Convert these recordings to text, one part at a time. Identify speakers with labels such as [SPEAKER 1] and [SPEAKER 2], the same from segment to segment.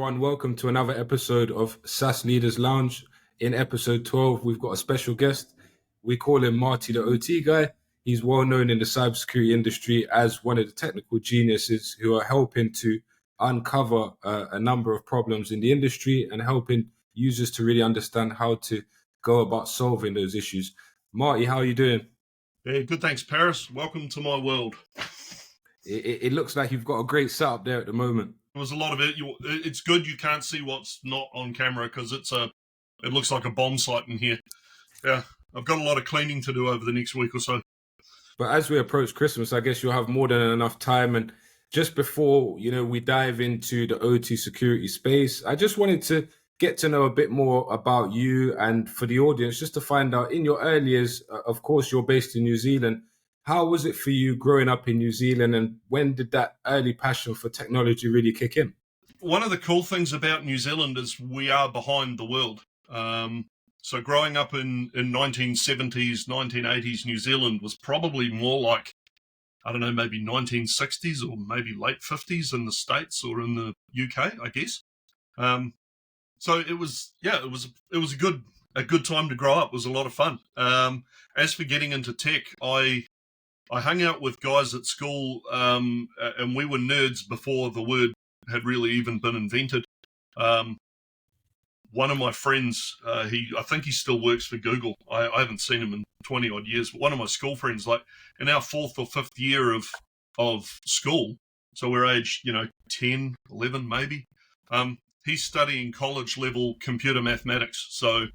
[SPEAKER 1] everyone. Welcome to another episode of SaaS Leaders Lounge. In episode 12, we've got a special guest. We call him Marty, the OT guy. He's well known in the cybersecurity industry as one of the technical geniuses who are helping to uncover a number of problems in the industry and helping users to really understand how to go about solving those issues. Marty, how are you doing?
[SPEAKER 2] Yeah, good, thanks, Paris. Welcome to my world.
[SPEAKER 1] It looks like you've got a great setup there at the moment.
[SPEAKER 2] There was a lot of it. It's good you can't see what's not on camera because it looks like a bomb site in here. Yeah, I've got a lot of cleaning to do over the next week or so.
[SPEAKER 1] But as we approach Christmas, I guess you'll have more than enough time. And just before, we dive into the OT security space, I just wanted to get to know a bit more about you and for the audience, just to find out in your early years, of course, you're based in New Zealand. How was it for you growing up in New Zealand, and when did that early passion for technology really kick in?
[SPEAKER 2] One of the cool things about New Zealand is we are behind the world. So growing up in 1970s, 1980s, New Zealand was probably more like, I don't know, maybe 1960s or maybe late 50s in the States or in the UK, I guess. So it was a good time to grow up. It was a lot of fun. As for getting into tech, I hung out with guys at school, and we were nerds before the word had really even been invented. One of my friends, I think he still works for Google. I haven't seen him in 20 odd years, but one of my school friends, like in our fourth or fifth year of school, so we're aged, 10, 11 maybe, he's studying college level computer mathematics. So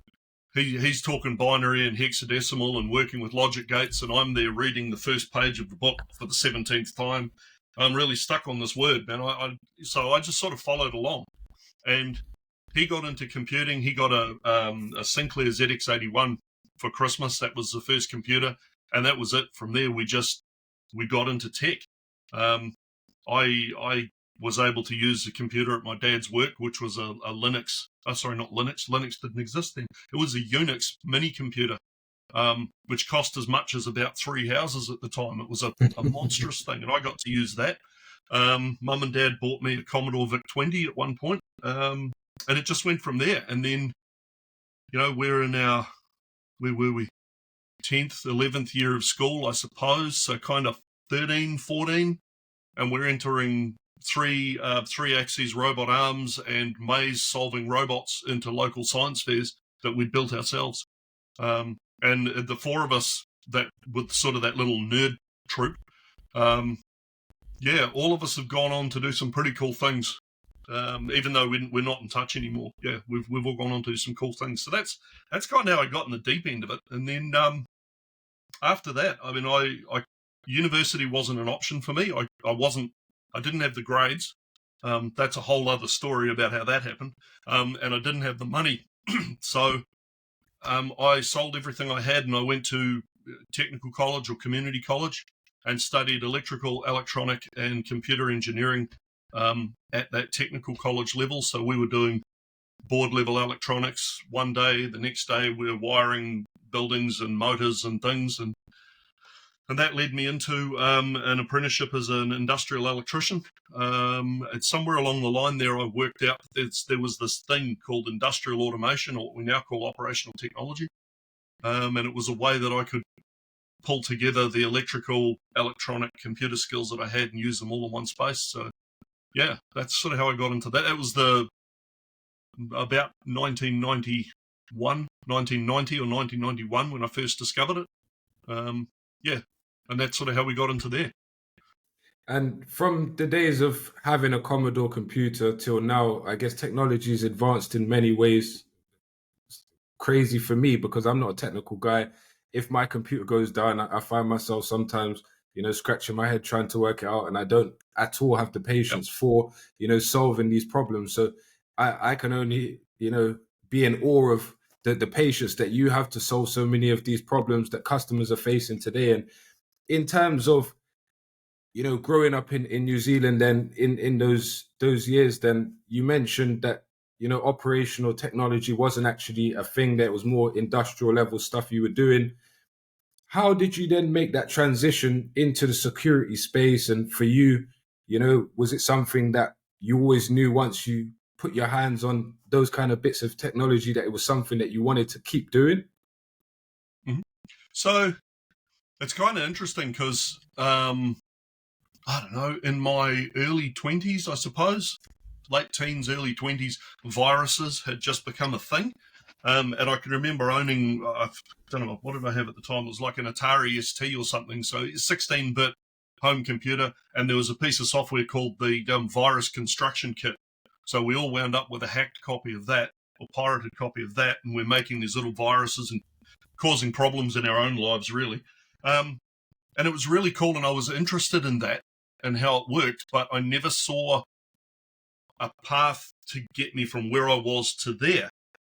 [SPEAKER 2] he's talking binary and hexadecimal and working with logic gates, and I'm there reading the first page of the book for the 17th time. I'm really stuck on this word, man. So I just sort of followed along. And he got into computing. He got a Sinclair ZX81 for Christmas. That was the first computer, and that was it. From there, we got into tech. I was able to use the computer at my dad's work, which was a Linux. Not Linux. Linux didn't exist then. It was a Unix mini computer, which cost as much as about 3 houses at the time. It was a monstrous thing, and I got to use that. Mum and Dad bought me a Commodore VIC-20 at one point, and it just went from there. And then, we're in where were we? 10th, 11th year of school, I suppose. So kind of 13, 14, and we're entering three-axis robot arms and maze-solving robots into local science fairs that we'd built ourselves. And the four of us, that with sort of that little nerd troop, all of us have gone on to do some pretty cool things. Even though we're not in touch anymore, we've all gone on to do some cool things. So that's kind of how I got in the deep end of it. And then after that, I university wasn't an option for me. I didn't have the grades. That's a whole other story about how that happened. And I didn't have the money. So I sold everything I had and I went to technical college or community college and studied electrical, electronic, and computer engineering at that technical college level. So we were doing board level electronics one day. The next day we were wiring buildings and motors and things. And that led me into an apprenticeship as an industrial electrician. And somewhere along the line there, I worked out there was this thing called industrial automation, or what we now call operational technology. And it was a way that I could pull together the electrical, electronic, computer skills that I had and use them all in one space. So, yeah, that's sort of how I got into that. It was about 1990 or 1991 when I first discovered it. And that's sort of how we got into there.
[SPEAKER 1] And from the days of having a Commodore computer till now, I guess technology has advanced in many ways. It's crazy for me because I'm not a technical guy. If my computer goes down, I find myself sometimes, scratching my head trying to work it out, and I don't at all have the patience for, solving these problems. So I can only, be in awe of the patience that you have to solve so many of these problems that customers are facing today. And in terms of, growing up in New Zealand, then in those years, then you mentioned that, operational technology wasn't actually a thing, that was more industrial level stuff you were doing. How did you then make that transition into the security space? And for you, was it something that you always knew once you put your hands on those kind of bits of technology that it was something that you wanted to keep doing?
[SPEAKER 2] Mm-hmm. So it's kind of interesting because, I don't know, in my early 20s, I suppose, late teens, early 20s, viruses had just become a thing. And I can remember owning, I don't know, what did I have at the time? It was like an Atari ST or something. So 16-bit home computer. And there was a piece of software called the Virus Construction Kit. So we all wound up with a hacked copy of that or pirated copy of that. And we're making these little viruses and causing problems in our own lives, really. And it was really cool. And I was interested in that and how it worked, but I never saw a path to get me from where I was to there.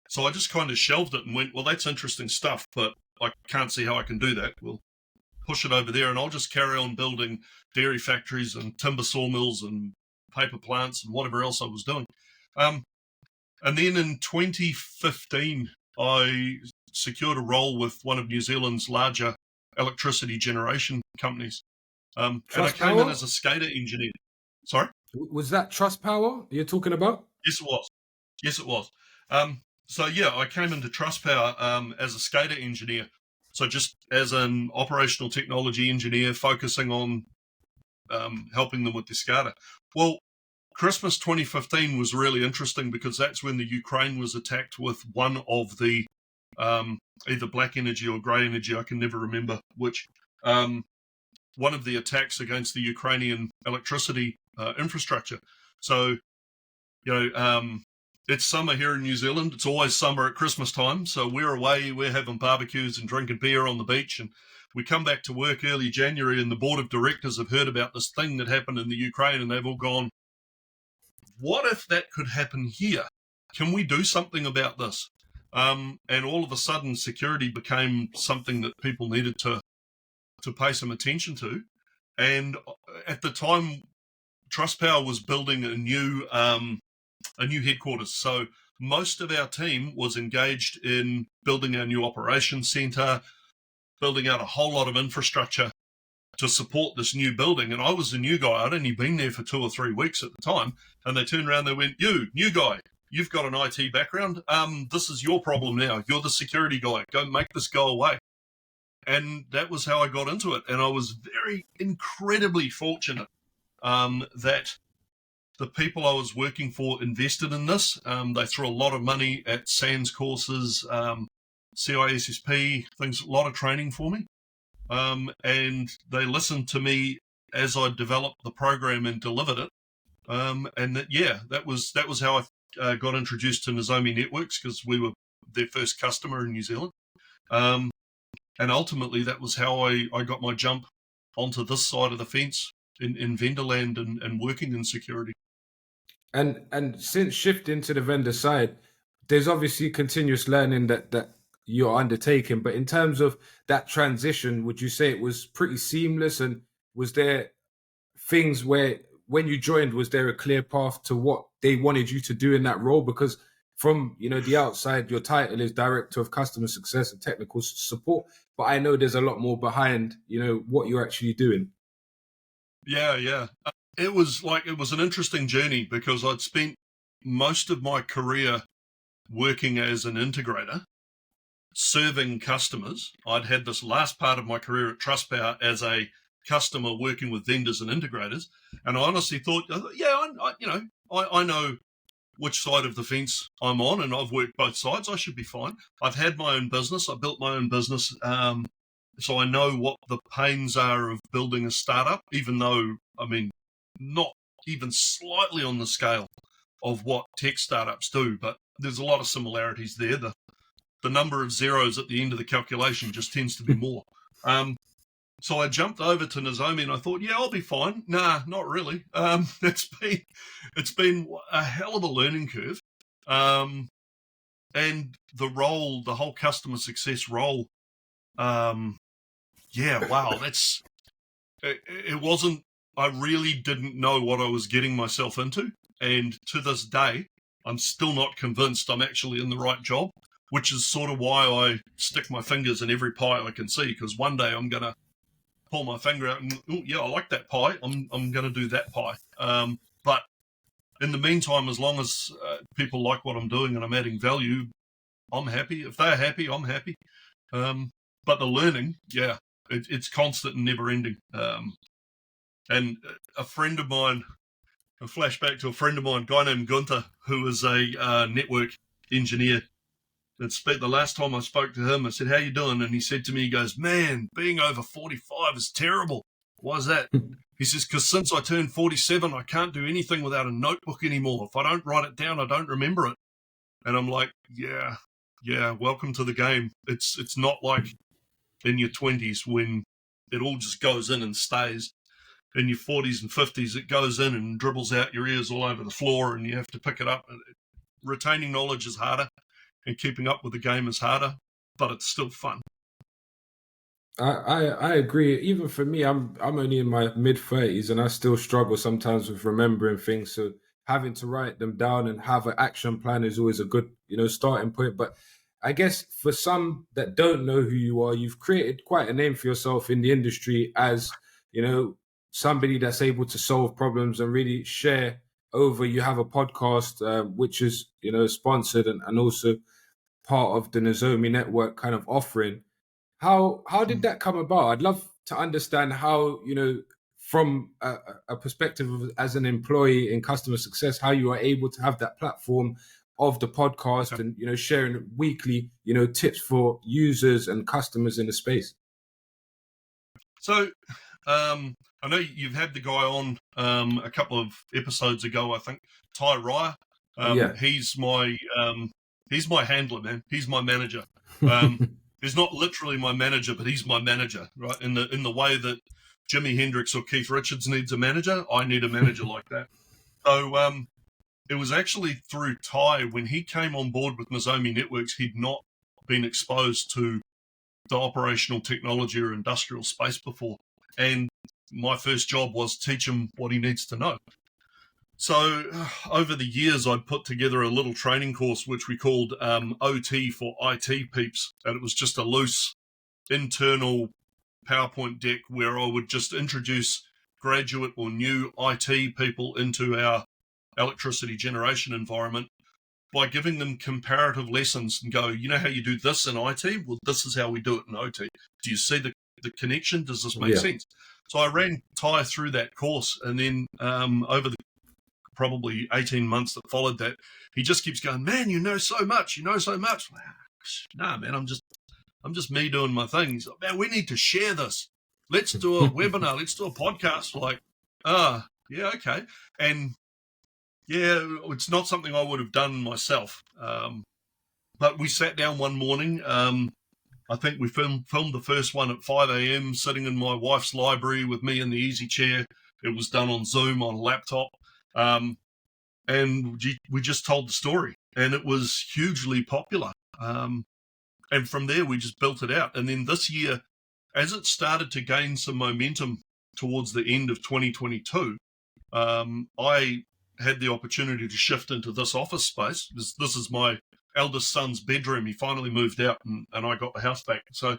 [SPEAKER 2] So I just kind of shelved it and went, well, that's interesting stuff, but I can't see how I can do that. We'll push it over there and I'll just carry on building dairy factories and timber sawmills and paper plants and whatever else I was doing. And then in 2015, I secured a role with one of New Zealand's larger electricity generation companies. And I came in as a SCADA engineer. Sorry?
[SPEAKER 1] Was that Trust Power you're talking about?
[SPEAKER 2] Yes, it was. Yes, it was. So yeah, I came into Trustpower as a SCADA engineer. So just as an operational technology engineer focusing on helping them with the SCADA. Well, Christmas 2015 was really interesting because that's when the Ukraine was attacked with one of the either black energy or grey energy, I can never remember which, one of the attacks against the Ukrainian electricity infrastructure. So, it's summer here in New Zealand. It's always summer at Christmas time. So we're away, we're having barbecues and drinking beer on the beach. And we come back to work early January and the board of directors have heard about this thing that happened in the Ukraine and they've all gone, what if that could happen here? Can we do something about this? And all of a sudden security became something that people needed to pay some attention to. And at the time, Trustpower was building a new headquarters. So most of our team was engaged in building our new operations center, building out a whole lot of infrastructure to support this new building. And I was a new guy. I'd only been there for 2 or 3 weeks at the time. And they turned around, they went, you, new guy, you've got an IT background. This is your problem now. You're the security guy. Go make this go away. And that was how I got into it. And I was incredibly fortunate that the people I was working for invested in this. They threw a lot of money at SANS courses, CISSP, things, a lot of training for me. And they listened to me as I developed the program and delivered it. And that was how I got introduced to Nozomi Networks because we were their first customer in New Zealand. And ultimately, that was how I got my jump onto this side of the fence in vendor land and working in security.
[SPEAKER 1] And since shifting to the vendor side, there's obviously continuous learning that you're undertaking. But in terms of that transition, would you say it was pretty seamless? And was there things where, when you joined, was there a clear path to what they wanted you to do in that role? Because from the outside, your title is Director of Customer Success and Technical Support, but I know there's a lot more behind what you're actually doing.
[SPEAKER 2] Yeah. It was an interesting journey because I'd spent most of my career working as an integrator, serving customers. I'd had this last part of my career at Trustpower as a customer working with vendors and integrators, and I honestly thought, I know which side of the fence I'm on, and I've worked both sides. I should be fine. I've had my own business. I built my own business. So I know what the pains are of building a startup, even though, not even slightly on the scale of what tech startups do, but there's a lot of similarities there. The number of zeros at the end of the calculation just tends to be more. So I jumped over to Nozomi and I thought, yeah, I'll be fine. Nah, not really. It's been a hell of a learning curve. And the whole customer success role, wow, it wasn't, I really didn't know what I was getting myself into. And to this day, I'm still not convinced I'm actually in the right job, which is sort of why I stick my fingers in every pie I can see, because one day I'm going to pull my finger out and, oh, yeah, I like that pie. I'm going to do that pie. But in the meantime, as long as people like what I'm doing and I'm adding value, I'm happy. If they're happy, I'm happy. But the learning, it's constant and never ending. And a friend of mine, a flashback to a friend of mine, a guy named Gunther, who is a network engineer. The last time I spoke to him, I said, "How you doing?" And he said to me, he goes, "Man, being over 45 is terrible." Why is that? He says, "Because since I turned 47, I can't do anything without a notebook anymore. If I don't write it down, I don't remember it." And I'm like, yeah, welcome to the game. It's not like in your 20s when it all just goes in and stays. In your 40s and 50s, it goes in and dribbles out your ears all over the floor, and you have to pick it up. Retaining knowledge is harder, and keeping up with the game is harder, but it's still fun.
[SPEAKER 1] I agree. Even for me, I'm only in my mid-30s, and I still struggle sometimes with remembering things. So having to write them down and have an action plan is always a good, starting point. But I guess for some that don't know who you are, you've created quite a name for yourself in the industry as, somebody that's able to solve problems and really share over. You have a podcast, which is, sponsored and also part of the Nozomi network kind of offering. How did that come about? I'd love to understand how, from a perspective of as an employee in customer success, how you are able to have that platform of the podcast and, sharing weekly, tips for users and customers in the space.
[SPEAKER 2] So I know you've had the guy on a couple of episodes ago, I think, Ty Ryer.
[SPEAKER 1] Yeah.
[SPEAKER 2] He's my handler, man. He's my manager. He's not literally my manager, but he's my manager, right? In the way that Jimi Hendrix or Keith Richards needs a manager, I need a manager like that. So it was actually through Ty, when he came on board with Nozomi Networks, he'd not been exposed to the operational technology or industrial space before. And my first job was teach him what he needs to know. So over the years, I put together a little training course, which we called OT for IT peeps. And it was just a loose internal PowerPoint deck where I would just introduce graduate or new IT people into our electricity generation environment by giving them comparative lessons and go, you know how you do this in IT? Well, this is how we do it in OT. Do you see the connection? Does this make sense? So I ran Ty through that course, and then over the probably 18 months that followed that, he just keeps going, "Man, you know so much. You know so much." Nah, man, I'm just me doing my thing. He's like, "Man, we need to share this. Let's do a webinar. Let's do a podcast." Like, yeah, okay. And yeah, it's not something I would have done myself. But we sat down one morning. I think we filmed the first one at 5 a.m. sitting in my wife's library with me in the easy chair. It was done on Zoom on a laptop. And we just told the story, and it was hugely popular. And from there, we just built it out. And then this year, as it started to gain some momentum towards the end of 2022, I had the opportunity to shift into this office space. This is my eldest son's bedroom. He finally moved out, and I got the house back. So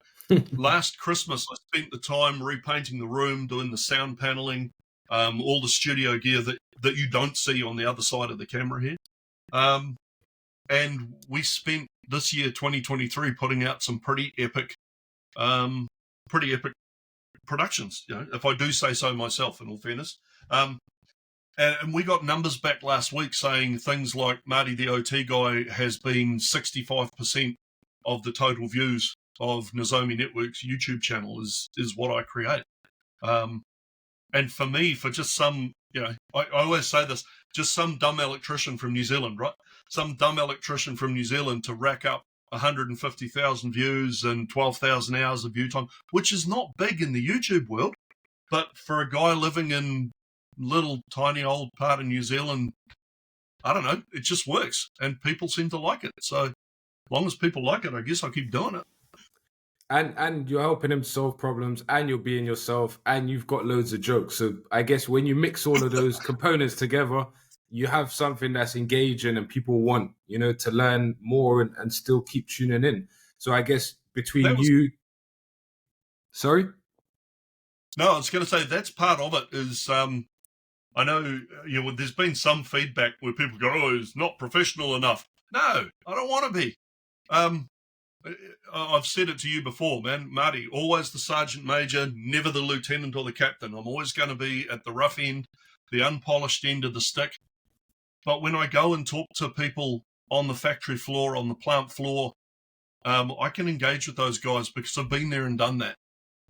[SPEAKER 2] last Christmas, I spent the time repainting the room, doing the sound paneling, all the studio gear that you don't see on the other side of the camera here. And we spent this year, 2023, putting out some pretty epic productions, if I do say so myself, in all fairness. And we got numbers back last week saying things like Marty, the OT guy, has been 65% of the total views of Nozomi Network's YouTube channel is what I create. And for me, for just some, I always say this, just some dumb electrician from New Zealand, right? Some dumb electrician from New Zealand to rack up 150,000 views and 12,000 hours of view time, which is not big in the YouTube world. But for a guy living in little tiny old part of New Zealand, I don't know, it just works. And people seem to like it. So as long as people like it, I guess I'll keep doing it.
[SPEAKER 1] And you're helping him solve problems, and you're being yourself, and you've got loads of jokes. So I guess when you mix all of those components together, you have something that's engaging and people want, to learn more and still keep tuning in. So I guess between you... Sorry?
[SPEAKER 2] No, I was going to say that's part of it is I know, there's been some feedback where people go, "Oh, it's not professional enough." No, I don't want to be. I've said it to you before, man, Marty. Always the sergeant major, never the lieutenant or the captain. I'm always going to be at the rough end, the unpolished end of the stick. But when I go and talk to people on the factory floor, on the plant floor, I can engage with those guys because I've been there and done that.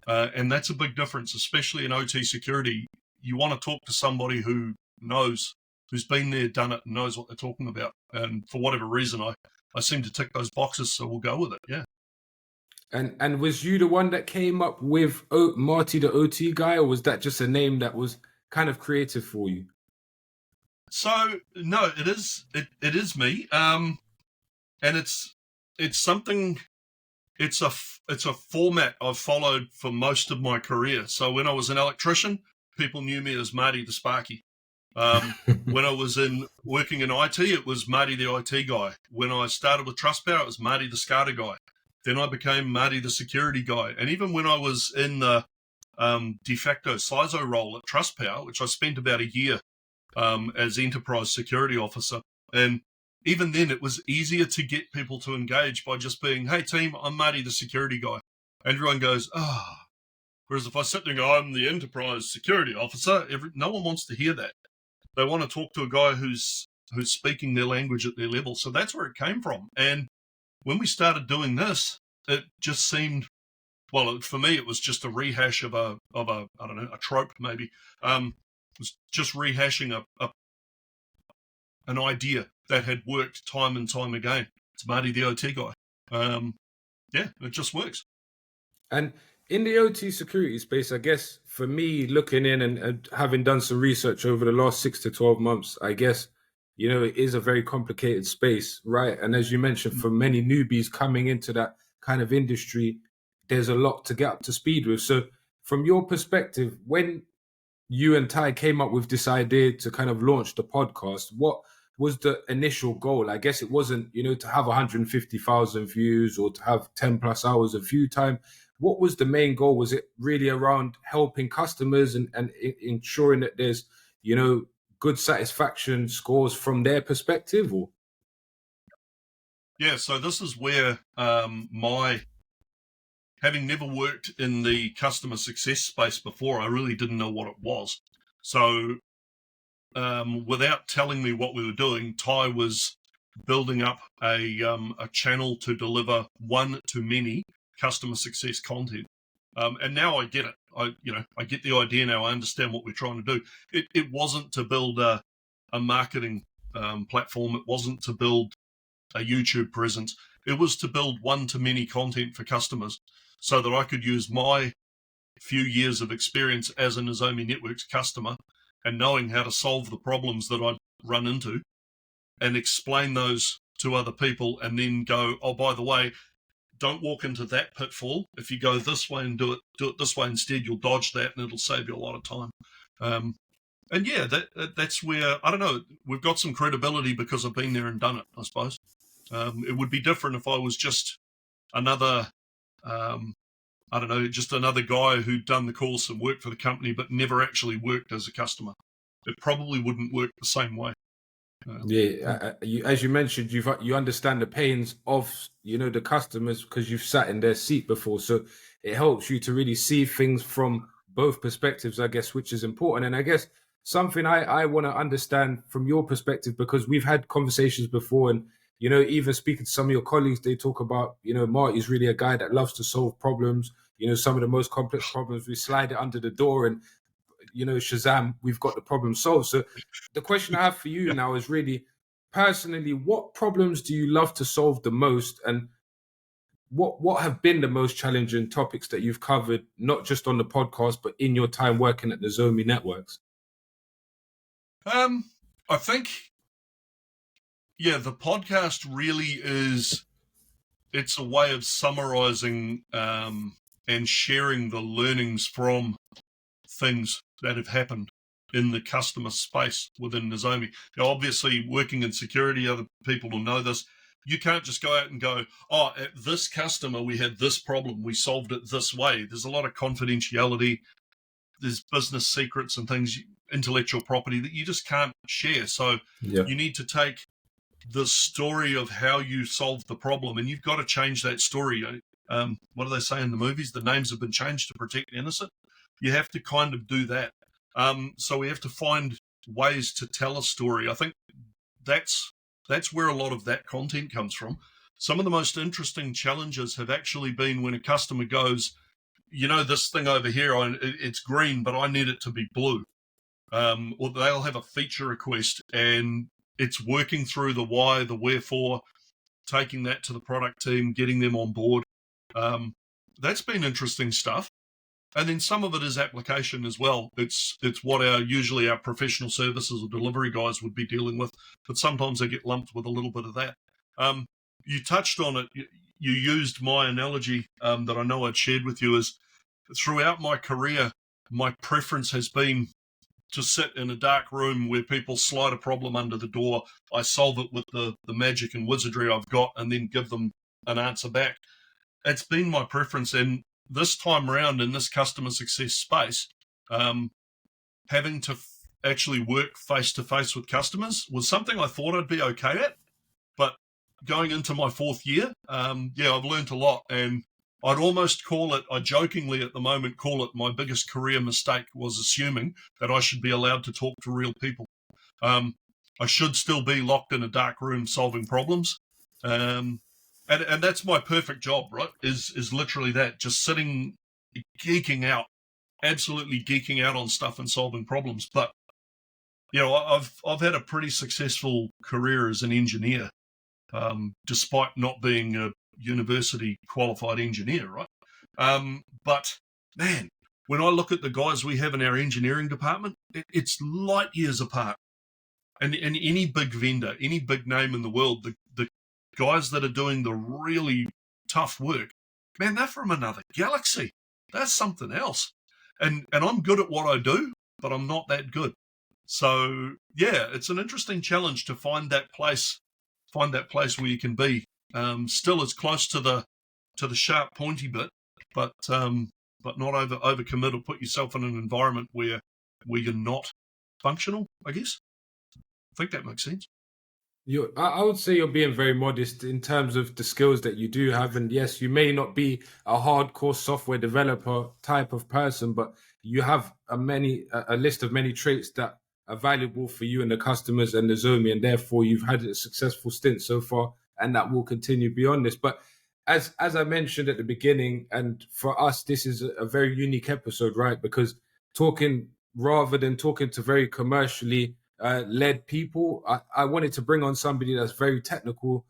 [SPEAKER 2] And that's a big difference, especially in OT security. You want to talk to somebody who knows, who's been there, done it, and knows what they're talking about. And for whatever reason, I seem to tick those boxes, so we'll go with it. Yeah.
[SPEAKER 1] And was you the one that came up with Marty the OT guy, or was that just a name that was kind of creative for you?
[SPEAKER 2] So no, it is me. And it's something. It's a format I've followed for most of my career. So when I was an electrician, people knew me as Marty the Sparky. When I was working in IT, it was Marty the IT guy. When I started with Trustpower, it was Marty the SCADA guy. Then I became Marty the security guy. And even when I was in the de facto CISO role at Trustpower, which I spent about a year as enterprise security officer, and even then it was easier to get people to engage by just being, "Hey team, I'm Marty the security guy." And everyone goes, "Ah." Oh. Whereas if I sit there and go, "I'm the enterprise security officer," no one wants to hear that. They want to talk to a guy who's speaking their language at their level. So that's where it came from. And when we started doing this, it just seemed, well, for me, it was just a rehash of a I don't know, a trope maybe. It was just rehashing an idea that had worked time and time again. It's Marty the OT guy. Yeah, it just works.
[SPEAKER 1] And in the OT security space, I guess for me, looking in and having done some research over the last 6 to 12 months, I guess, it is a very complicated space, right? And as you mentioned, for many newbies coming into that kind of industry, there's a lot to get up to speed with. So from your perspective, when you and Ty came up with this idea to kind of launch the podcast, what was the initial goal? I guess it wasn't, to have 150,000 views or to have 10 plus hours of view time. What was the main goal? Was it really around helping customers and ensuring that there's, good satisfaction scores from their perspective? Or
[SPEAKER 2] yeah, so this is where my having never worked in the customer success space before, I really didn't know what it was. So without telling me what we were doing, Ty was building up a channel to deliver one-to-many customer success content. And now I get it. I get the idea now. I understand what we're trying to do. It wasn't to build a marketing platform. It wasn't to build a YouTube presence. It was to build one-to-many content for customers so that I could use my few years of experience as a Nozomi Networks customer and knowing how to solve the problems that I'd run into and explain those to other people and then go, "Oh, by the way, don't walk into that pitfall. If you go this way and do it this way instead, you'll dodge that and it'll save you a lot of time." And yeah, that's where, I don't know, we've got some credibility because I've been there and done it, I suppose. It would be different if I was just another, I don't know, just another guy who'd done the course and worked for the company but never actually worked as a customer. It probably wouldn't work the same way.
[SPEAKER 1] As you mentioned, you understand the pains of the customers because you've sat in their seat before, so it helps you to really see things from both perspectives, I guess, which is important. And I guess something I want to understand from your perspective, because we've had conversations before, and even speaking to some of your colleagues, they talk about Marty's really a guy that loves to solve problems. Some of the most complex problems, we slide it under the door and Shazam, we've got the problem solved. So the question I have for you now is really, personally, what problems do you love to solve the most, and what have been the most challenging topics that you've covered, not just on the podcast, but in your time working at the Nozomi Networks?
[SPEAKER 2] I think, the podcast really is, it's a way of summarizing and sharing the learnings from things that have happened in the customer space within Nozomi. Now, obviously, working in security, other people will know this. You can't just go out and go, "Oh, at this customer, we had this problem. We solved it this way." There's a lot of confidentiality. there's business secrets and things, intellectual property that you just can't share. So you need to take the story of how you solved the problem, and you've got to change that story. What do they say in the movies? The names have been changed to protect the innocent. You have to kind of do that. So we have to find ways to tell a story. I think that's where a lot of that content comes from. Some of the most interesting challenges have actually been when a customer goes, this thing over here, it's green, but I need it to be blue. Or they'll have a feature request and it's working through the why, the wherefore, taking that to the product team, getting them on board. That's been interesting stuff. And then some of it is application as well. It's what usually our professional services or delivery guys would be dealing with, but sometimes they get lumped with a little bit of that. You touched on it. You used my analogy that I know I'd shared with you is throughout my career, my preference has been to sit in a dark room where people slide a problem under the door. I solve it with the magic and wizardry I've got and then give them an answer back. It's been my preference. And this time around in this customer success space, having to actually work face-to-face with customers was something I thought I'd be okay at. But going into my 4th year, I've learned a lot. And I'd almost I jokingly at the moment call it my biggest career mistake was assuming that I should be allowed to talk to real people. I should still be locked in a dark room solving problems. And that's my perfect job, right? Is literally that, just sitting, geeking out, absolutely geeking out on stuff and solving problems. But, I've had a pretty successful career as an engineer, despite not being a university qualified engineer, right? But man, when I look at the guys we have in our engineering department, it's light years apart. And any big vendor, any big name in the world, the guys that are doing the really tough work, man, they're from another galaxy. That's something else. And I'm good at what I do, but I'm not that good. So yeah, it's an interesting challenge to find that place where you can be. Still as close to the sharp, pointy bit, but not overcommit or put yourself in an environment where you're not functional, I guess. I think that makes sense.
[SPEAKER 1] I would say you're being very modest in terms of the skills that you do have. And yes, you may not be a hardcore software developer type of person, but you have a list of many traits that are valuable for you and the customers and Nozomi, and therefore you've had a successful stint so far, and that will continue beyond this. But as I mentioned at the beginning, and for us, this is a very unique episode, right? Because rather than talking to very commercially led people, I wanted to bring on somebody that's very technical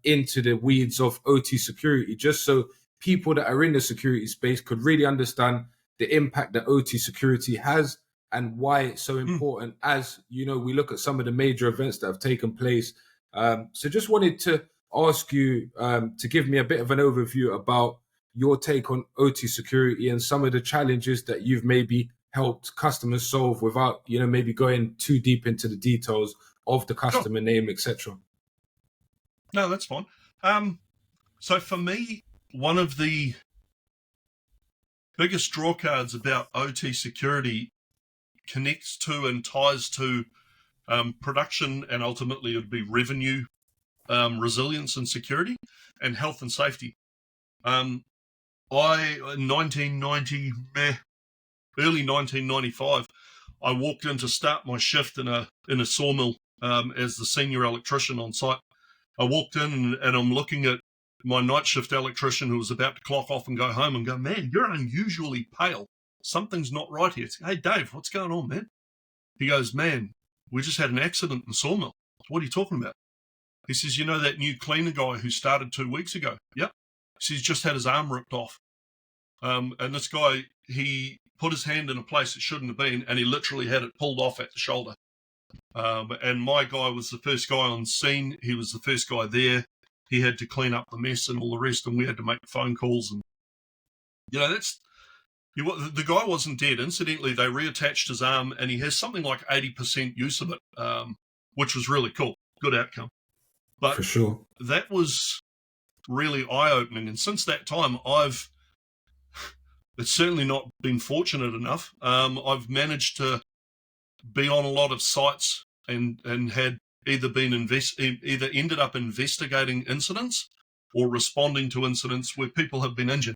[SPEAKER 1] into the weeds of OT security, just so people that are in the security space could really understand the impact that OT security has and why it's so important. As we look at some of the major events that have taken place. So just wanted to ask you to give me a bit of an overview about your take on OT security and some of the challenges that you've maybe helped customers solve without, maybe going too deep into the details of the customer name, etc.
[SPEAKER 2] No, that's fine. So for me, one of the biggest draw cards about OT security connects to and ties to production, and ultimately it would be revenue, resilience and security, and health and safety. In 1990, early 1995, I walked in to start my shift in a sawmill as the senior electrician on site. I walked in and I'm looking at my night shift electrician who was about to clock off and go home and go, man, you're unusually pale. Something's not right here. Hey, Dave, what's going on, man? He goes, man, we just had an accident in the sawmill. What are you talking about? He says, you know that new cleaner guy who started 2 weeks ago? Yep. He says, he's just had his arm ripped off. And this guy, he put his hand in a place it shouldn't have been, and he literally had it pulled off at the shoulder. And my guy was the first guy on scene. He was the first guy there. He had to clean up the mess and all the rest, and we had to make phone calls. And the guy wasn't dead. Incidentally, they reattached his arm, and he has something like 80% use of it, which was really cool. Good outcome. But
[SPEAKER 1] for sure,
[SPEAKER 2] that was really eye-opening. And since that time, I've it's certainly not been fortunate enough. I've managed to be on a lot of sites and had either either ended up investigating incidents or responding to incidents where people have been injured.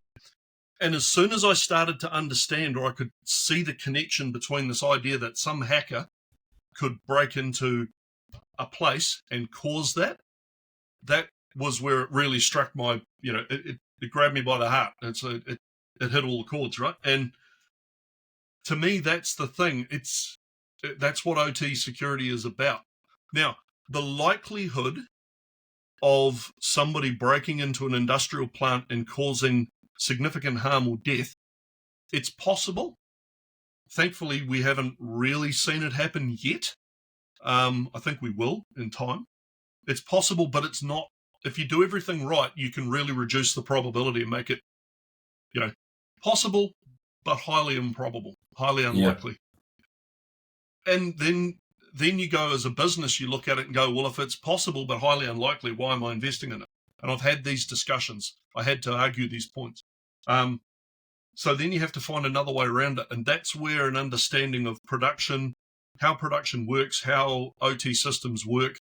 [SPEAKER 2] And as soon as I started to understand, or I could see the connection between this idea that some hacker could break into a place and cause that was where it really struck my, it grabbed me by the heart. It hit all the chords, right? And to me, that's the thing. That's what OT security is about. Now, the likelihood of somebody breaking into an industrial plant and causing significant harm or death, it's possible. Thankfully, we haven't really seen it happen yet. I think we will in time. It's possible, but it's not. If you do everything right, you can really reduce the probability and make it, possible, but highly improbable, highly unlikely. Yeah. And then you go as a business, you look at it and go, well, if it's possible but highly unlikely, why am I investing in it? And I've had these discussions. I had to argue these points. So then you have to find another way around it. And that's where an understanding of production, how production works, how OT systems work,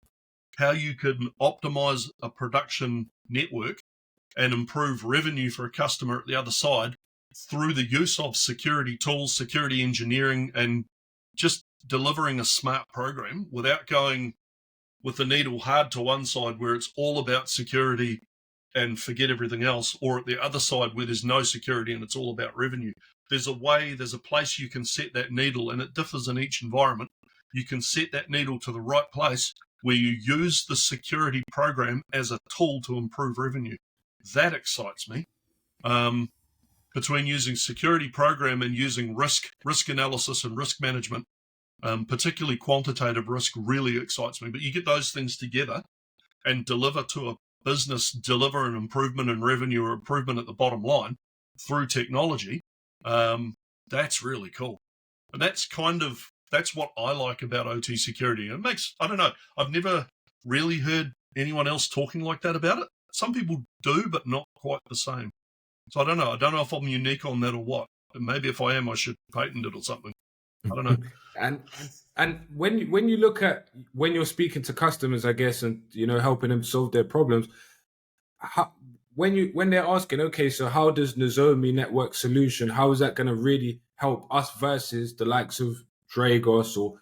[SPEAKER 2] how you can optimize a production network and improve revenue for a customer at the other side through the use of security tools, security engineering, and just delivering a smart program without going with the needle hard to one side where it's all about security and forget everything else, or at the other side where there's no security and it's all about revenue. There's a place you can set that needle, and it differs in each environment. You can set that needle to the right place where you use the security program as a tool to improve revenue. That excites me. Between using security program and using risk analysis and risk management, particularly quantitative risk, really excites me. But you get those things together and deliver to a business, deliver an improvement in revenue or improvement at the bottom line through technology. That's really cool. And that's what I like about OT security. It makes, I don't know, I've never really heard anyone else talking like that about it. Some people do, but not quite the same. So I don't know. I don't know if I'm unique on that or what. And maybe if I am, I should patent it or something. I don't know.
[SPEAKER 1] And when you look at, when you're speaking to customers, I guess, and helping them solve their problems, when they're asking, okay, so how does Nozomi Network Solution, how is that going to really help us versus the likes of Dragos or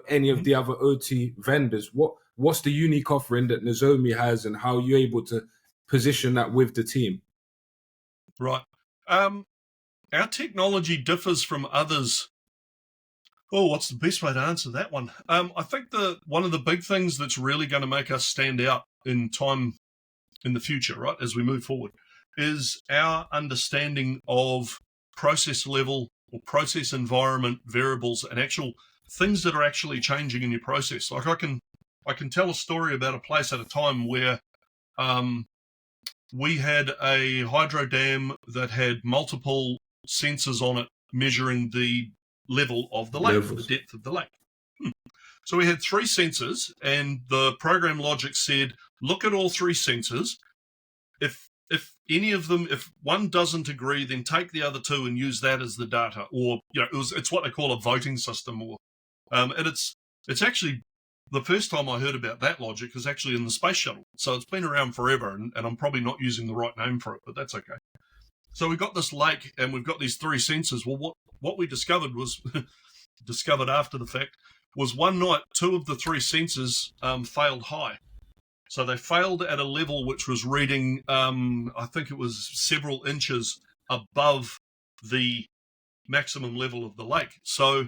[SPEAKER 1] any of the other OT vendors? What's the unique offering that Nozomi has, and how are you able to position that with the team?
[SPEAKER 2] Right. Our technology differs from others. Oh, what's the best way to answer that one? I think one of the big things that's really going to make us stand out in time in the future, right, as we move forward, is our understanding of process level or process environment variables and actual things that are actually changing in your process. Like I can tell a story about a place at a time where we had a hydro dam that had multiple sensors on it measuring the level of the lake, the depth of the lake. So we had 3 sensors, and the program logic said, look at all 3 sensors. If any of them, if one doesn't agree, then take the other 2 and use that as the data. Or it's what they call a voting system. Or and it's actually, the first time I heard about that logic is actually in the space shuttle. So it's been around forever, and I'm probably not using the right name for it, but that's okay. So we've got this lake, and we've got these 3 sensors. Well, what we discovered was, discovered after the fact, was one night 2 of the 3 sensors failed high. So they failed at a level which was reading, I think it was several inches above the maximum level of the lake. So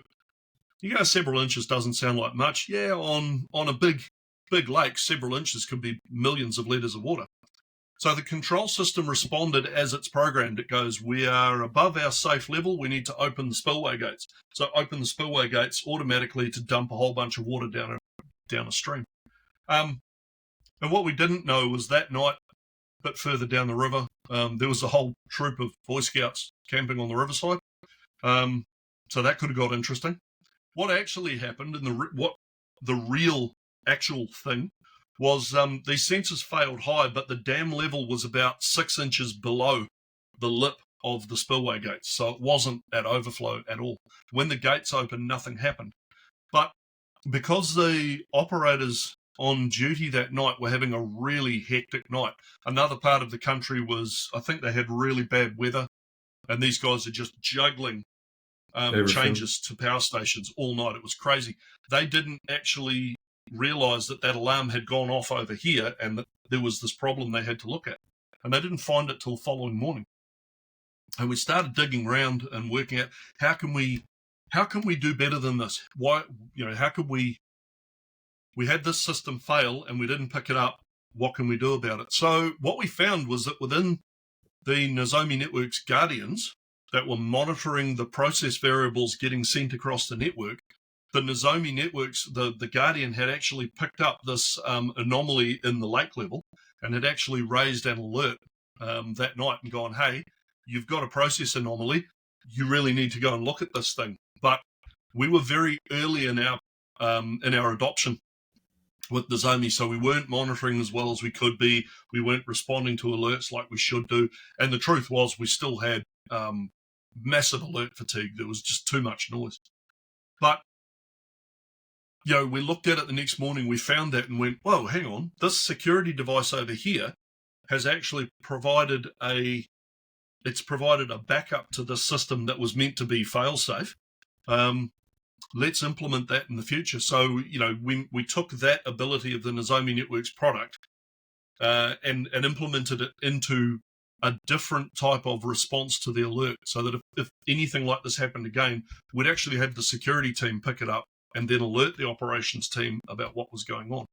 [SPEAKER 2] several inches doesn't sound like much. Yeah, on a big lake, several inches could be millions of litres of water. So the control system responded as it's programmed. It goes, we are above our safe level. We need to open the spillway gates. So open the spillway gates automatically to dump a whole bunch of water down a stream. And what we didn't know was that night, a bit further down the river, there was a whole troop of Boy Scouts camping on the riverside. So that could have got interesting. What actually happened, and what the real actual thing was, these sensors failed high, but the dam level was about 6 inches below the lip of the spillway gates. So it wasn't at overflow at all. When the gates opened, nothing happened. But because the operators on duty that night were having a really hectic night, another part of the country was, I think they had really bad weather, and these guys are just juggling changes to power stations all night. It was crazy. They didn't actually realize that alarm had gone off over here and that there was this problem they had to look at. And they didn't find it till the following morning. And we started digging around and working out how can we do better than this? Why, how could we had this system fail and we didn't pick it up. What can we do about it? So what we found was that within the Nozomi Network's Guardians that were monitoring the process variables getting sent across the network, the Nozomi Networks, the Guardian had actually picked up this anomaly in the lake level and had actually raised an alert that night and gone, hey, you've got a process anomaly. You really need to go and look at this thing. But we were very early in our adoption with Nozomi, so we weren't monitoring as well as we could be. We weren't responding to alerts like we should do. And the truth was we still had massive alert fatigue. There was just too much noise. But, we looked at it the next morning, we found that and went, whoa, hang on, this security device over here has actually provided a backup to the system that was meant to be fail-safe. Let's implement that in the future. So, we took that ability of the Nozomi Networks product and implemented it into a different type of response to the alert, so that if anything like this happened again, we'd actually have the security team pick it up and then alert the operations team about what was going on.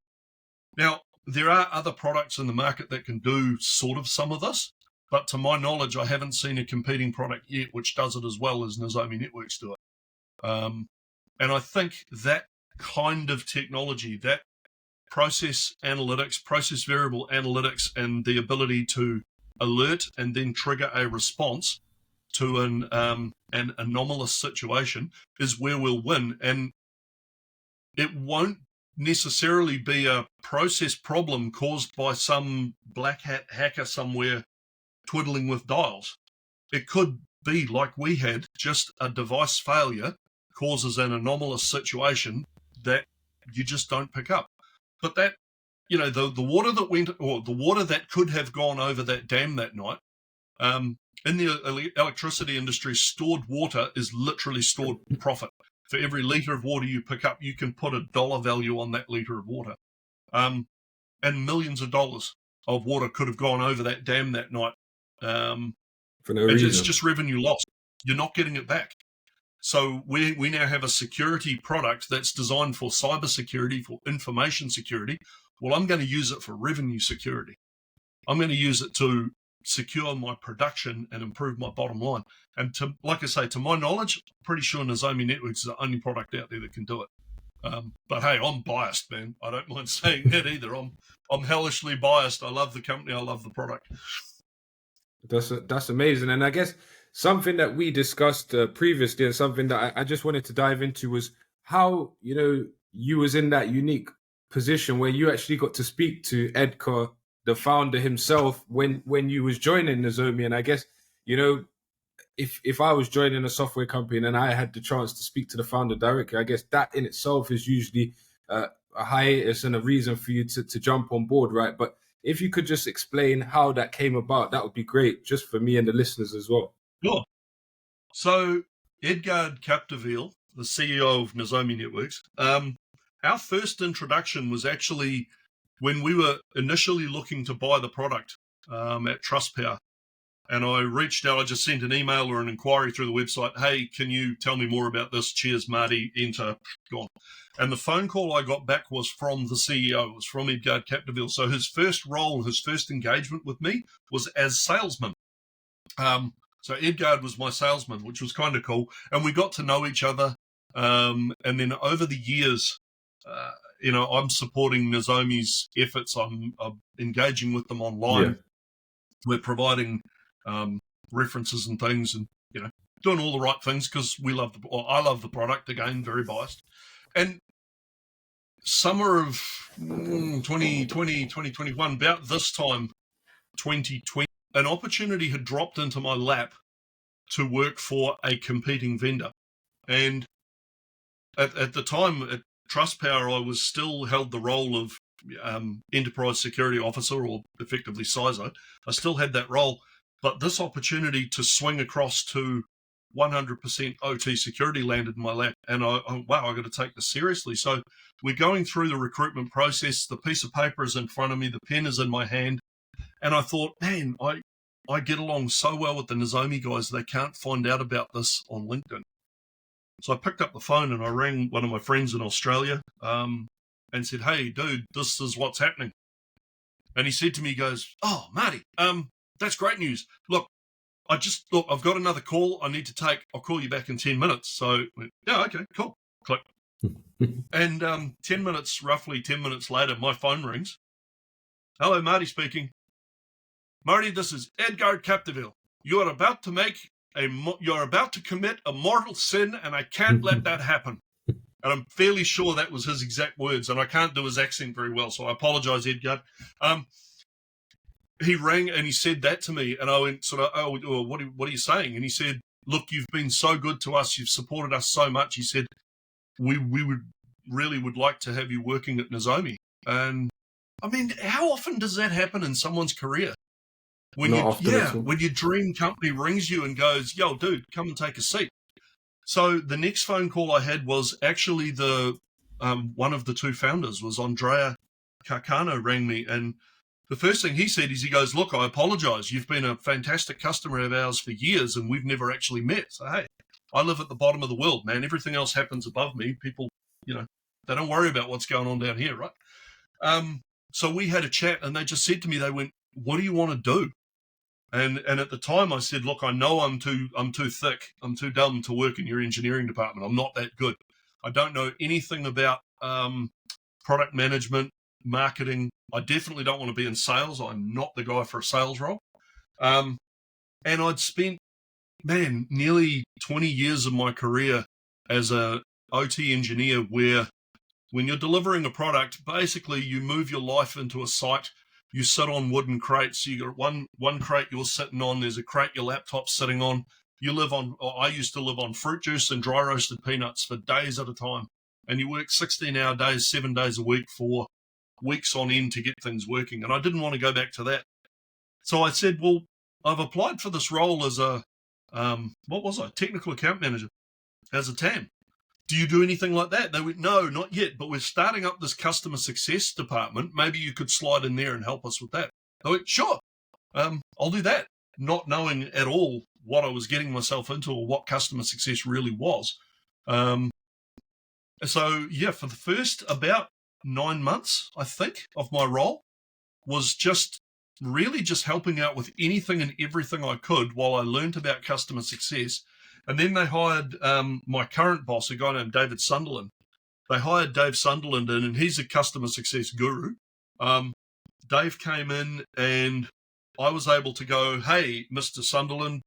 [SPEAKER 2] Now, there are other products in the market that can do sort of some of this, but to my knowledge, I haven't seen a competing product yet which does it as well as Nozomi Networks do it. And I think that kind of technology, that process analytics, process variable analytics, and the ability to alert and then trigger a response to an anomalous situation is where we'll win. And it won't necessarily be a process problem caused by some black hat hacker somewhere twiddling with dials. It could be like we had, just a device failure causes an anomalous situation that you just don't pick up. But that, the water that went, or the water that could have gone over that dam that night, in the electricity industry, stored water is literally stored profit. For every litre of water you pick up, you can put a dollar value on that litre of water. And millions of dollars of water could have gone over that dam that night.
[SPEAKER 1] For no reason.
[SPEAKER 2] It's just revenue lost. You're not getting it back. So we now have a security product that's designed for cybersecurity, for information security. Well, I'm going to use it for revenue security. I'm going to use it to secure my production and improve my bottom line. And like I say, to my knowledge, I'm pretty sure Nozomi Networks is the only product out there that can do it. But hey, I'm biased, man. I don't mind saying that either. I'm hellishly biased. I love the company. I love the product.
[SPEAKER 1] That's amazing. And I guess something that we discussed previously, and something that I just wanted to dive into, was how you was in that unique position where you actually got to speak to Edgar, the founder himself, when you was joining Nozomi. And I guess if I was joining a software company and I had the chance to speak to the founder directly, I guess that in itself is usually a hiatus and a reason for you to jump on board, right? But if you could just explain how that came about, that would be great, just for me and the listeners as well.
[SPEAKER 2] Sure. So Edgar Capdeville, the CEO of Nozomi Networks, our first introduction was actually when we were initially looking to buy the product at TrustPower. And I reached out, I just sent an email or an inquiry through the website, hey, can you tell me more about this? Cheers, Marty, enter, gone. And the phone call I got back was from the CEO, was from Edgar Capdeville. So his first role, his first engagement with me was as salesman. So Edgar was my salesman, which was kind of cool. And we got to know each other. And then over the years, I'm supporting Nozomi's efforts. I'm engaging with them online. Yeah. We're providing references and things, and doing all the right things because I love the product. Again, very biased. And summer of 2021, about this time, 2020, an opportunity had dropped into my lap to work for a competing vendor. And at the time at Trustpower, I was still held the role of enterprise security officer, or effectively CISO. I still had that role, but this opportunity to swing across to 100% OT security landed in my lap, and wow, I got to take this seriously. So we're going through the recruitment process. The piece of paper is in front of me, the pen is in my hand, and I thought, man, I get along so well with the Nozomi guys, they can't find out about this on LinkedIn. So I picked up the phone and I rang one of my friends in Australia and said, hey, dude, this is what's happening. And he said to me, he goes, oh, Marty, that's great news. Look, I've got another call I need to take. I'll call you back in 10 minutes. So, yeah, okay, cool. Click. And roughly 10 minutes later, my phone rings. Hello, Marty speaking. Marty, this is Edgar Capdeville. You are about to commit a mortal sin, and I can't let that happen. And I'm fairly sure that was his exact words, and I can't do his accent very well, so I apologize, Edgar. He rang and he said that to me, and I went sort of, oh, what are you saying? And he said, look, you've been so good to us. You've supported us so much. He said, we would like to have you working at Nozomi. And I mean, how often does that happen in someone's career? When your dream company rings you and goes, yo, dude, come and take a seat. So the next phone call I had was actually one of the two founders was Andrea Carcano rang me, and the first thing he said is, he goes, look, I apologize. You've been a fantastic customer of ours for years and we've never actually met. So, hey, I live at the bottom of the world, man. Everything else happens above me. People, they don't worry about what's going on down here, right? So we had a chat and they just said to me, they went, what do you want to do? And at the time I said, look, I know I'm too thick. I'm too dumb to work in your engineering department. I'm not that good. I don't know anything about product management, marketing. I definitely don't want to be in sales. I'm not the guy for a sales role. And I'd spent, nearly 20 years of my career as a OT engineer, where when you're delivering a product, basically you move your life into a site. You sit on wooden crates. So you got one crate you're sitting on. There's a crate your laptop's sitting on. I used to live on fruit juice and dry roasted peanuts for days at a time. And you work 16-hour days, 7 days a week for weeks on end to get things working. And I didn't want to go back to that. So I said, well, I've applied for this role as a, technical account manager, as a TAM. Do you do anything like that? They went, no, not yet, but we're starting up this customer success department. Maybe you could slide in there and help us with that. I went, sure, I'll do that. Not knowing at all what I was getting myself into or what customer success really was. So, yeah, for the first about 9 months, I think, of my role was just helping out with anything and everything I could while I learned about customer success. And then they hired my current boss, a guy named David Sunderland. They hired Dave Sunderland in, and he's a customer success guru. Dave came in and I was able to go, hey, Mr. Sunderland,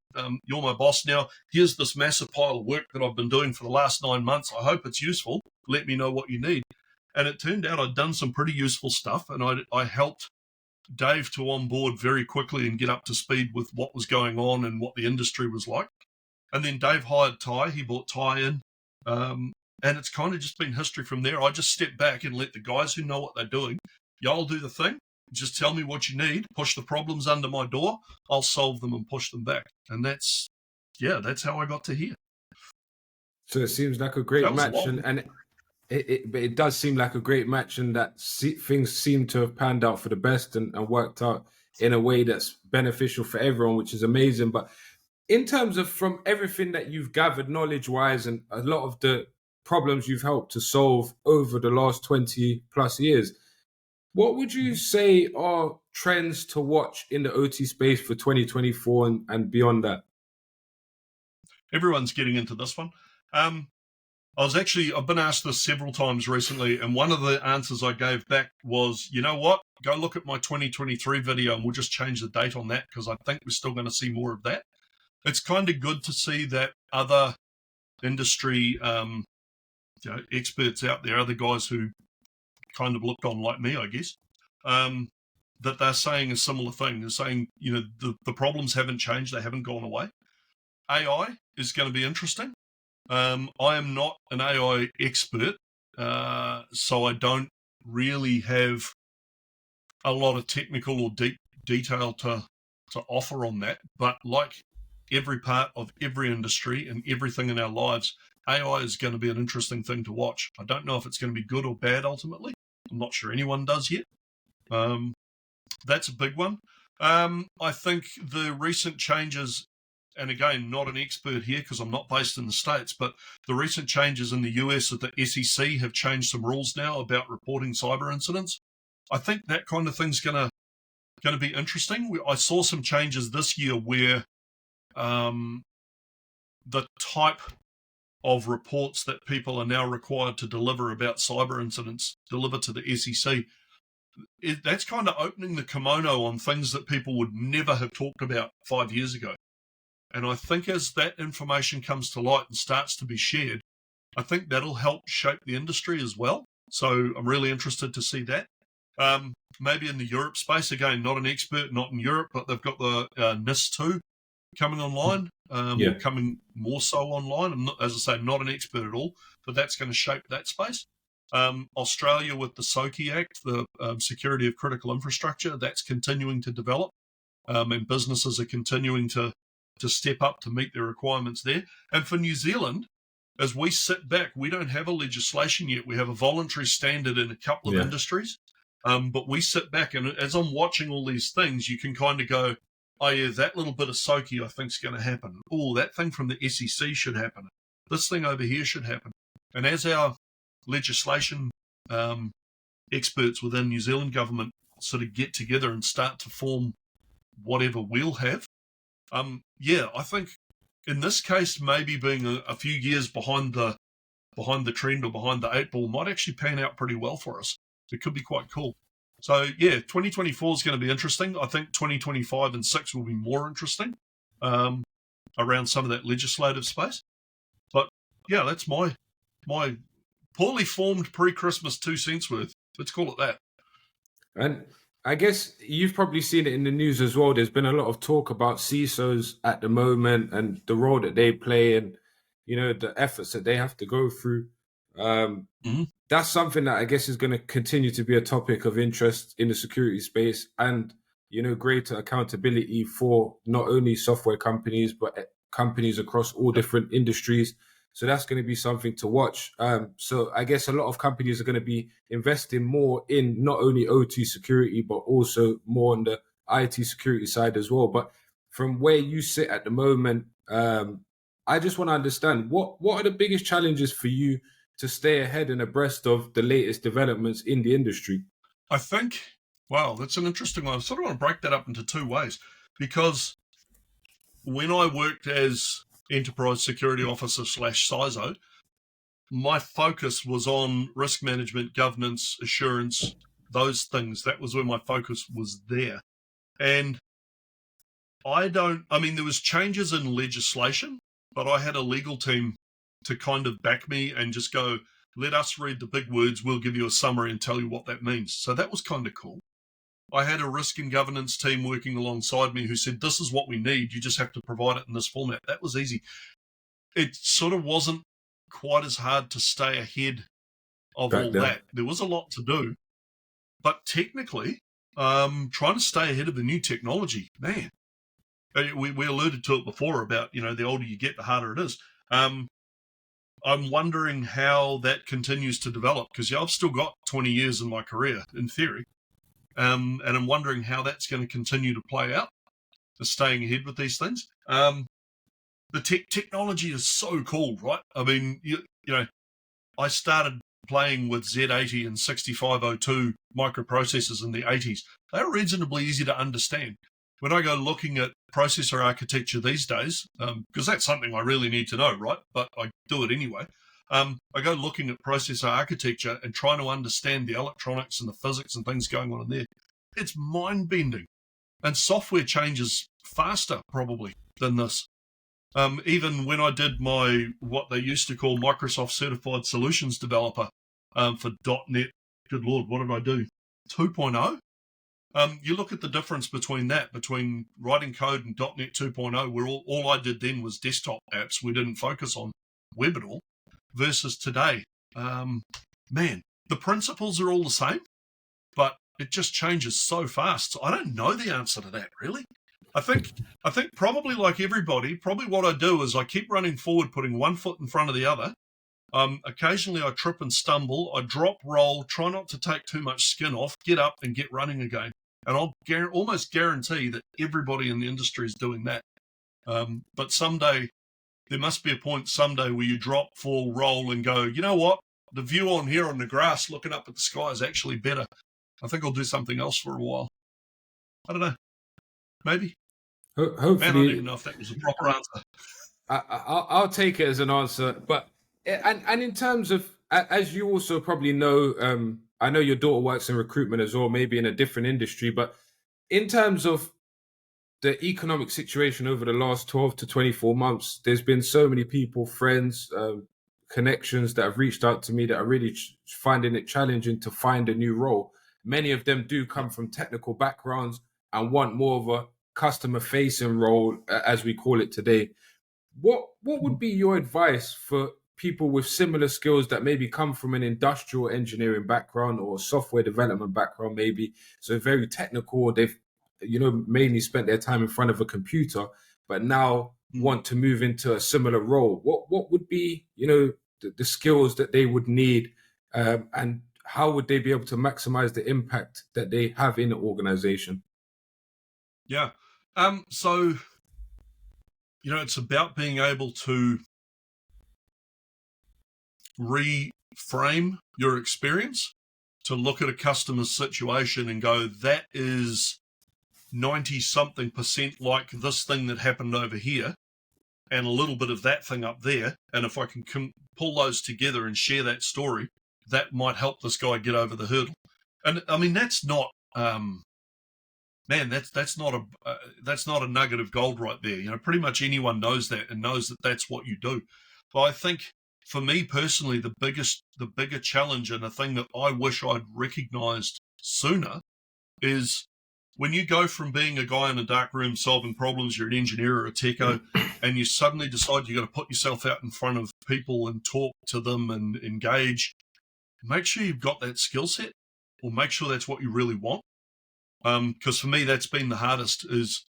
[SPEAKER 2] you're my boss now. Here's this massive pile of work that I've been doing for the last 9 months. I hope it's useful. Let me know what you need. And it turned out I'd done some pretty useful stuff, and I helped Dave to onboard very quickly and get up to speed with what was going on and what the industry was like. And then Dave hired Ty. He brought Ty in. And it's kind of just been history from there. I just stepped back and let the guys who know what they're doing, y'all do the thing. Just tell me what you need. Push the problems under my door. I'll solve them and push them back. And that's how I got to here.
[SPEAKER 1] So it seems like a great match. And it does seem like a great match, and that things seem to have panned out for the best and worked out in a way that's beneficial for everyone, which is amazing. But in terms of from everything that you've gathered knowledge-wise and a lot of the problems you've helped to solve over the last 20 plus years, what would you say are trends to watch in the OT space for 2024 and beyond that?
[SPEAKER 2] Everyone's getting into this one. I've been asked this several times recently, and one of the answers I gave back was, you know what, go look at my 2023 video and we'll just change the date on that, because I think we're still going to see more of that. It's kind of good to see that other industry experts out there, other guys who kind of looked on like me, I guess, that they're saying a similar thing. They're saying, the problems haven't changed, they haven't gone away. AI is going to be interesting. I am not an AI expert, so I don't really have a lot of technical or deep detail to offer on that. But like every part of every industry and everything in our lives, AI is going to be an interesting thing to watch. I don't know if it's going to be good or bad ultimately. I'm not sure anyone does yet. That's a big one. I think the recent changes, and again, not an expert here because I'm not based in the States, but the recent changes in the US at the SEC have changed some rules now about reporting cyber incidents. I think that kind of thing's going to be interesting. I saw some changes this year where the type of reports that people are now required to deliver about cyber incidents deliver to the SEC. That's kind of opening the kimono on things that people would never have talked about 5 years ago. And I think as that information comes to light and starts to be shared, I think that'll help shape the industry as well. So I'm really interested to see that. Maybe in the Europe space, again, not an expert, not in Europe, but they've got the NIS2 coming online, or coming more so online. I'm not, as I say, not an expert at all, but that's going to shape that space. Australia with the SOCI Act, the Security of Critical Infrastructure, that's continuing to develop, and businesses are continuing to step up to meet their requirements there. And for New Zealand, as we sit back, we don't have a legislation yet. We have a voluntary standard in a couple of industries, but we sit back, and as I'm watching all these things, you can kind of go, oh yeah, that little bit of SOCI I think is going to happen. Oh, that thing from the SEC should happen. This thing over here should happen. And as our legislation experts within New Zealand government sort of get together and start to form whatever we'll have, I think in this case, maybe being a few years behind the trend or behind the eight ball might actually pan out pretty well for us. It could be quite cool. So yeah, 2024 is going to be interesting. I think 2025 and 6 will be more interesting around some of that legislative space. But yeah, that's my poorly formed pre-Christmas 2 cents worth. Let's call it that.
[SPEAKER 1] And I guess you've probably seen it in the news as well. There's been a lot of talk about CISOs at the moment and the role that they play and, the efforts that they have to go through. That's something that I guess is going to continue to be a topic of interest in the security space and, greater accountability for not only software companies, but companies across all different industries. So that's going to be something to watch. So I guess a lot of companies are going to be investing more in not only OT security, but also more on the IT security side as well. But from where you sit at the moment, I just want to understand what are the biggest challenges for you to stay ahead and abreast of the latest developments in the industry?
[SPEAKER 2] I think, wow, that's an interesting one. I sort of want to break that up into two ways, because when I worked as Enterprise Security Officer / CISO, my focus was on risk management, governance, assurance, those things. That was where my focus was there. And there was changes in legislation, but I had a legal team to kind of back me and just go, let us read the big words, we'll give you a summary and tell you what that means. So that was kind of cool. I had a risk and governance team working alongside me who said, this is what we need, you just have to provide it in this format. That was easy. It sort of wasn't quite as hard to stay ahead of all that. There was a lot to do. But technically, trying to stay ahead of the new technology, man, we alluded to it before about, the older you get, the harder it is. I'm wondering how that continues to develop, because I've still got 20 years in my career, in theory. And I'm wondering how that's going to continue to play out, to staying ahead with these things. The technology is so cool, right? I mean, I started playing with Z80 and 6502 microprocessors in the 80s. They're reasonably easy to understand. When I go looking at processor architecture these days, because that's something I really need to know, right? But I do it anyway. I go looking at processor architecture and trying to understand the electronics and the physics and things going on in there. It's mind-bending. And software changes faster, probably, than this. Even when I did what they used to call Microsoft Certified Solutions Developer for .NET, good Lord, what did I do? 2.0? You look at the difference between writing code and .NET 2.0, where all I did then was desktop apps. We didn't focus on web at all, versus today. Man, the principles are all the same, but it just changes so fast. So I don't know the answer to that, really. I think probably like everybody, probably what I do is I keep running forward, putting one foot in front of the other. Occasionally I trip and stumble. I drop, roll, try not to take too much skin off, get up and get running again. And I'll almost guarantee that everybody in the industry is doing that. But someday, there must be a point someday where you drop, fall, roll, and go, you know what? The view on here on the grass looking up at the sky is actually better. I think I'll do something else for a while. I don't know. Maybe.
[SPEAKER 1] Hopefully,
[SPEAKER 2] Man, I don't even know if that was a proper answer.
[SPEAKER 1] I'll take it as an answer. But and in terms of, as you also probably know, I know your daughter works in recruitment as well, maybe in a different industry. But in terms of the economic situation over the last 12 to 24 months, there's been so many people, friends, connections that have reached out to me that are really finding it challenging to find a new role. Many of them do come from technical backgrounds and want more of a customer facing role, as we call it today. What would be your advice for people with similar skills that maybe come from an industrial engineering background or software development background, maybe so very technical? They've mainly spent their time in front of a computer, but now want to move into a similar role. What would be the skills that they would need, and how would they be able to maximize the impact that they have in the organization?
[SPEAKER 2] Yeah. So, it's about being able to reframe your experience to look at a customer's situation and go, that is 90-something% like this thing that happened over here and a little bit of that thing up there. And if I can pull those together and share that story, that might help this guy get over the hurdle. And I mean, that's not, that's not a nugget of gold right there. Pretty much anyone knows that and knows that that's what you do. But I think for me personally, the bigger challenge and the thing that I wish I'd recognized sooner is when you go from being a guy in a dark room solving problems, you're an engineer or a techo, and you suddenly decide you've got to put yourself out in front of people and talk to them and engage, make sure you've got that skill set, or make sure that's what you really want. Because for me, that's been the hardest, is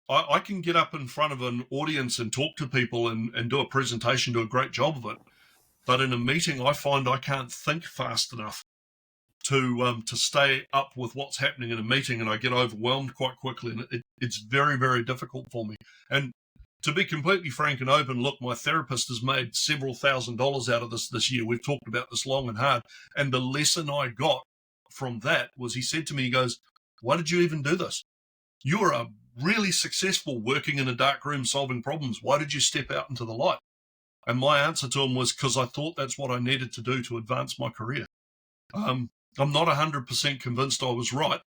[SPEAKER 2] I can get up in front of an audience and talk to people and do a presentation, do a great job of it. But in a meeting, I find I can't think fast enough to stay up with what's happening in a meeting, and I get overwhelmed quite quickly, and it's very, very difficult for me. And to be completely frank and open, look, my therapist has made several $1,000s out of this year. We've talked about this long and hard, and the lesson I got from that was, he said to me, he goes, why did you even do this? You are a really successful working in a dark room solving problems. Why did you step out into the light? And my answer to him was, because I thought that's what I needed to do to advance my career. I'm not 100% convinced I was right.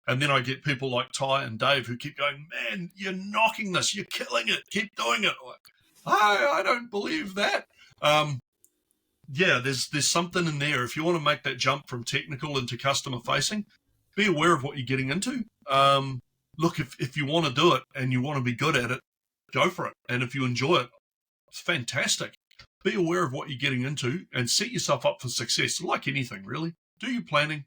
[SPEAKER 2] And then I get people like Ty and Dave who keep going, man, you're knocking this, you're killing it, keep doing it. I don't believe that. There's something in there. If you want to make that jump from technical into customer facing, be aware of what you're getting into. Look, if you want to do it and you want to be good at it, go for it. And if you enjoy it, it's fantastic. Be aware of what you're getting into and set yourself up for success, like anything, really. Do your planning.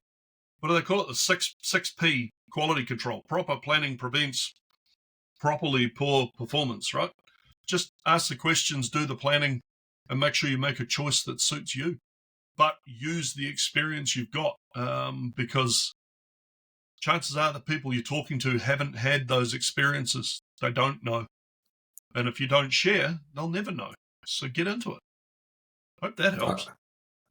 [SPEAKER 2] What do they call it? The 6P quality control. Proper planning prevents properly poor performance, right? Just ask the questions, do the planning, and make sure you make a choice that suits you. But use the experience you've got, because chances are the people you're talking to haven't had those experiences. They don't know. And if you don't share, they'll never know. So get into it. Hope that helps.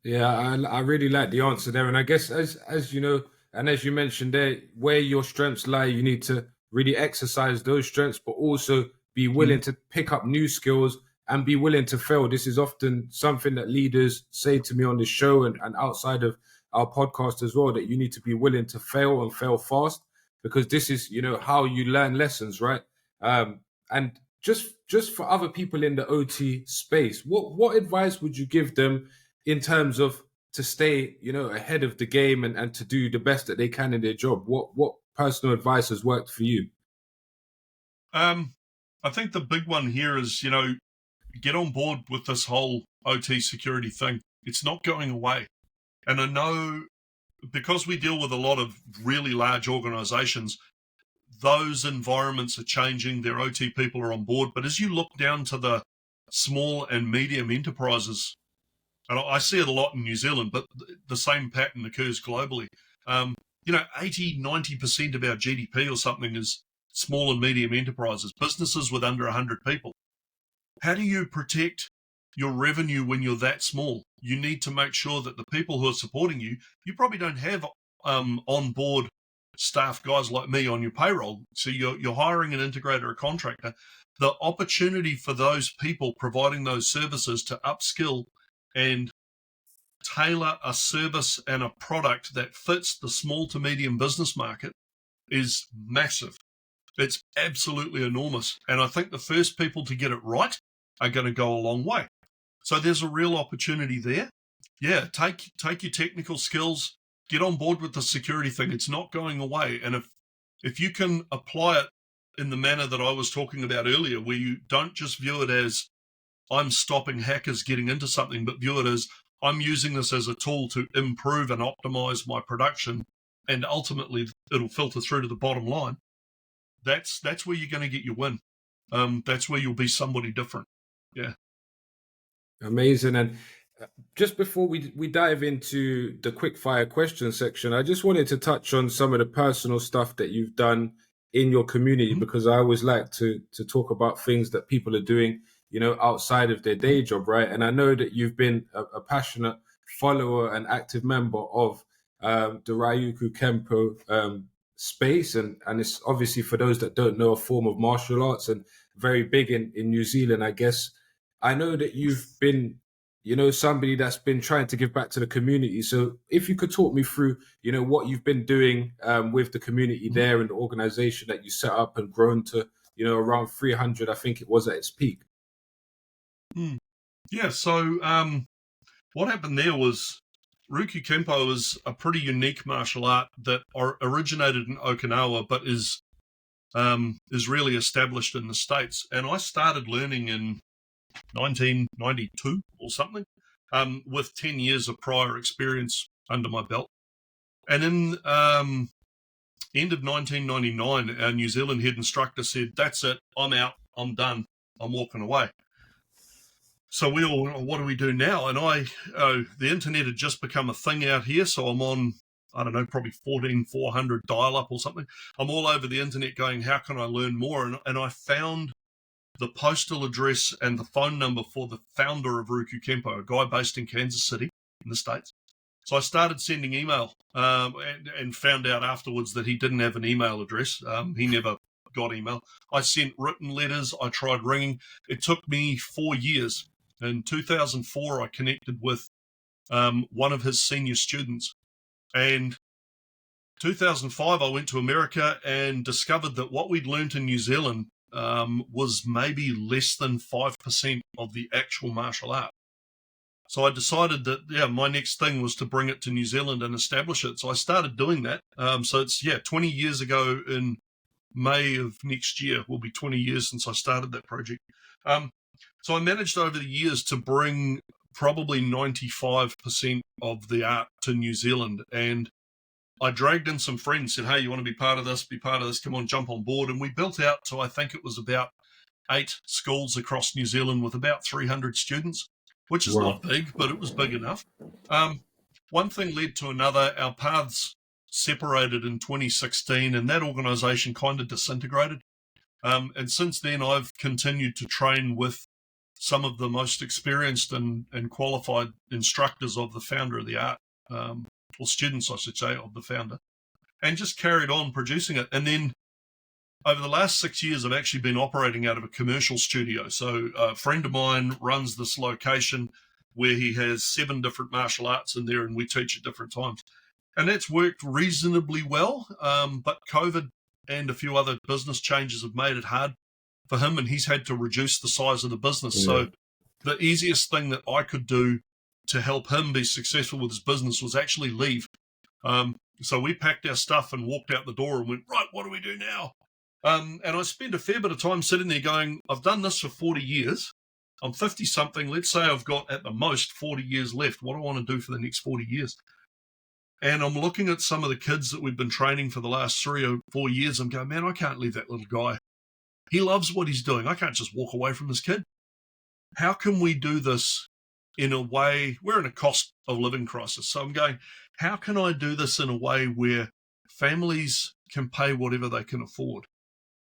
[SPEAKER 1] Yeah, I really like the answer there. And I guess as you know, and as you mentioned there, where your strengths lie, you need to really exercise those strengths, but also be willing to pick up new skills and be willing to fail. This is often something that leaders say to me on the show and outside of our podcast as well, that you need to be willing to fail and fail fast, because this is, how you learn lessons, right? And just for other people in the OT space, what advice would you give them in terms of to stay, ahead of the game and to do the best that they can in their job? What personal advice has worked for you?
[SPEAKER 2] I think the big one here is, get on board with this whole OT security thing. It's not going away. And I know because we deal with a lot of really large organizations, those environments are changing. Their OT people are on board. But as you look down to the small and medium enterprises, and I see it a lot in New Zealand, but the same pattern occurs globally. 80, 90% of our GDP or something is small and medium enterprises, businesses with under 100 people. How do you protect your revenue when you're that small? You need to make sure that the people who are supporting you, you probably don't have on board staff guys like me on your payroll. So you're hiring an integrator, a contractor. The opportunity for those people providing those services to upskill and tailor a service and a product that fits the small to medium business market is massive. It's absolutely enormous. And I think the first people to get it right are going to go a long way. So there's a real opportunity there. Yeah, take your technical skills, get on board with the security thing. It's not going away. And if you can apply it in the manner that I was talking about earlier, where you don't just view it as I'm stopping hackers getting into something, but view it as I'm using this as a tool to improve and optimize my production, and ultimately it'll filter through to the bottom line. That's where you're going to get your win. That's where you'll be somebody different. Yeah.
[SPEAKER 1] Amazing. And just before we dive into the quick fire question section, I just wanted to touch on some of the personal stuff that you've done in your community, because I always like to talk about things that people are doing, outside of their day job, right? And I know that you've been a passionate follower and active member of the Ryukyu Kempo space, and it's obviously, for those that don't know, a form of martial arts and very big in New Zealand, I guess. I know that you've been, somebody that's been trying to give back to the community. So if you could talk me through, what you've been doing with the community there and the organization that you set up and grown to, around 300, I think it was at its peak.
[SPEAKER 2] Yeah, so what happened there was Ryukyu Kempo is a pretty unique martial art that originated in Okinawa, but is really established in the States. And I started learning in 1992 or something, with 10 years of prior experience under my belt. And in end of 1999, our New Zealand head instructor said, "That's it, I'm out, I'm done, I'm walking away." So we all, what do we do now? And the internet had just become a thing out here. So I'm on, I don't know, probably 14,400 dial-up or something. I'm all over the internet going, how can I learn more? And I found the postal address and the phone number for the founder of Ryukyu Kempo, a guy based in Kansas City in the States. So I started sending email and found out afterwards that he didn't have an email address. He never got email. I sent written letters. I tried ringing. It took me 4 years. In 2004, I connected with one of his senior students. And 2005, I went to America and discovered that what we'd learned in New Zealand was maybe less than 5% of the actual martial art. So I decided that, my next thing was to bring it to New Zealand and establish it. So I started doing that. So it's, 20 years ago in May of next year will be 20 years since I started that project. So I managed over the years to bring probably 95% of the art to New Zealand. And I dragged in some friends, said, "Hey, you want to be part of this? Come on, jump on board." And we built out to, I think it was about 8 schools across New Zealand with about 300 students, which is not big, but it was big enough. One thing led to another. Our paths separated in 2016, and that organization kind of disintegrated. And since then, I've continued to train with some of the most experienced and qualified instructors of the founder of the art, or students, I should say, of the founder, and just carried on producing it. And then over the last 6 years, I've actually been operating out of a commercial studio. So a friend of mine runs this location where he has 7 different martial arts in there, and we teach at different times. And that's worked reasonably well, but COVID and a few other business changes have made it hard for him, and he's had to reduce the size of the business. Yeah. So the easiest thing that I could do to help him be successful with his business was actually leave. So we packed our stuff and walked out the door and went, right, what do we do now? And I spent a fair bit of time sitting there going, I've done this for 40 years. I'm 50-something. Let's say I've got at the most 40 years left. What do I want to do for the next 40 years? And I'm looking at some of the kids that we've been training for the last 3 or 4 years. I'm going, man, I can't leave that little guy. He loves what he's doing. I can't just walk away from this kid. How can we do this in a way? We're in a cost of living crisis. So I'm going, how can I do this in a way where families can pay whatever they can afford?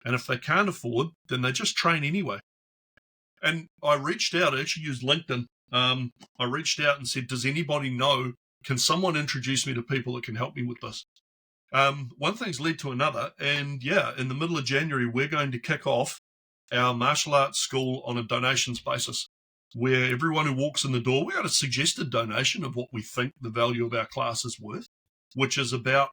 [SPEAKER 2] And if they can't afford, then they just train anyway. And I reached out, I actually used LinkedIn. I reached out and said, does anybody know, can someone introduce me to people that can help me with this? One thing's led to another. And yeah, in the middle of January, we're going to kick off our martial arts school on a donations basis, where everyone who walks in the door, we got a suggested donation of what we think the value of our class is worth, which is about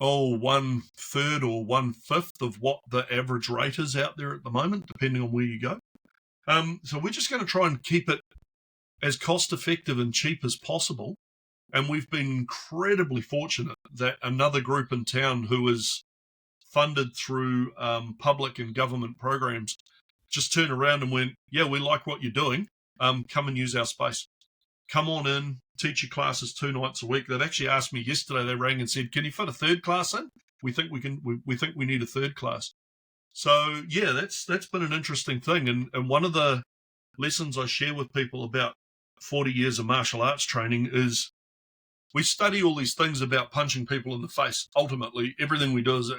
[SPEAKER 2] 1/3 or 1/5 of what the average rate is out there at the moment, depending on where you go. So we're just going to try and keep it as cost effective and cheap as possible. And we've been incredibly fortunate that another group in town who is funded through public and government programs just turned around and went, yeah, we like what you're doing. Come and use our space. Come on in, teach your classes 2 nights a week. They've actually asked me yesterday, they rang and said, can you fit a 3rd class in? We think we need a 3rd class. So yeah, that's been an interesting thing. And one of the lessons I share with people about 40 years of martial arts training is we study all these things about punching people in the face. Ultimately, everything we do is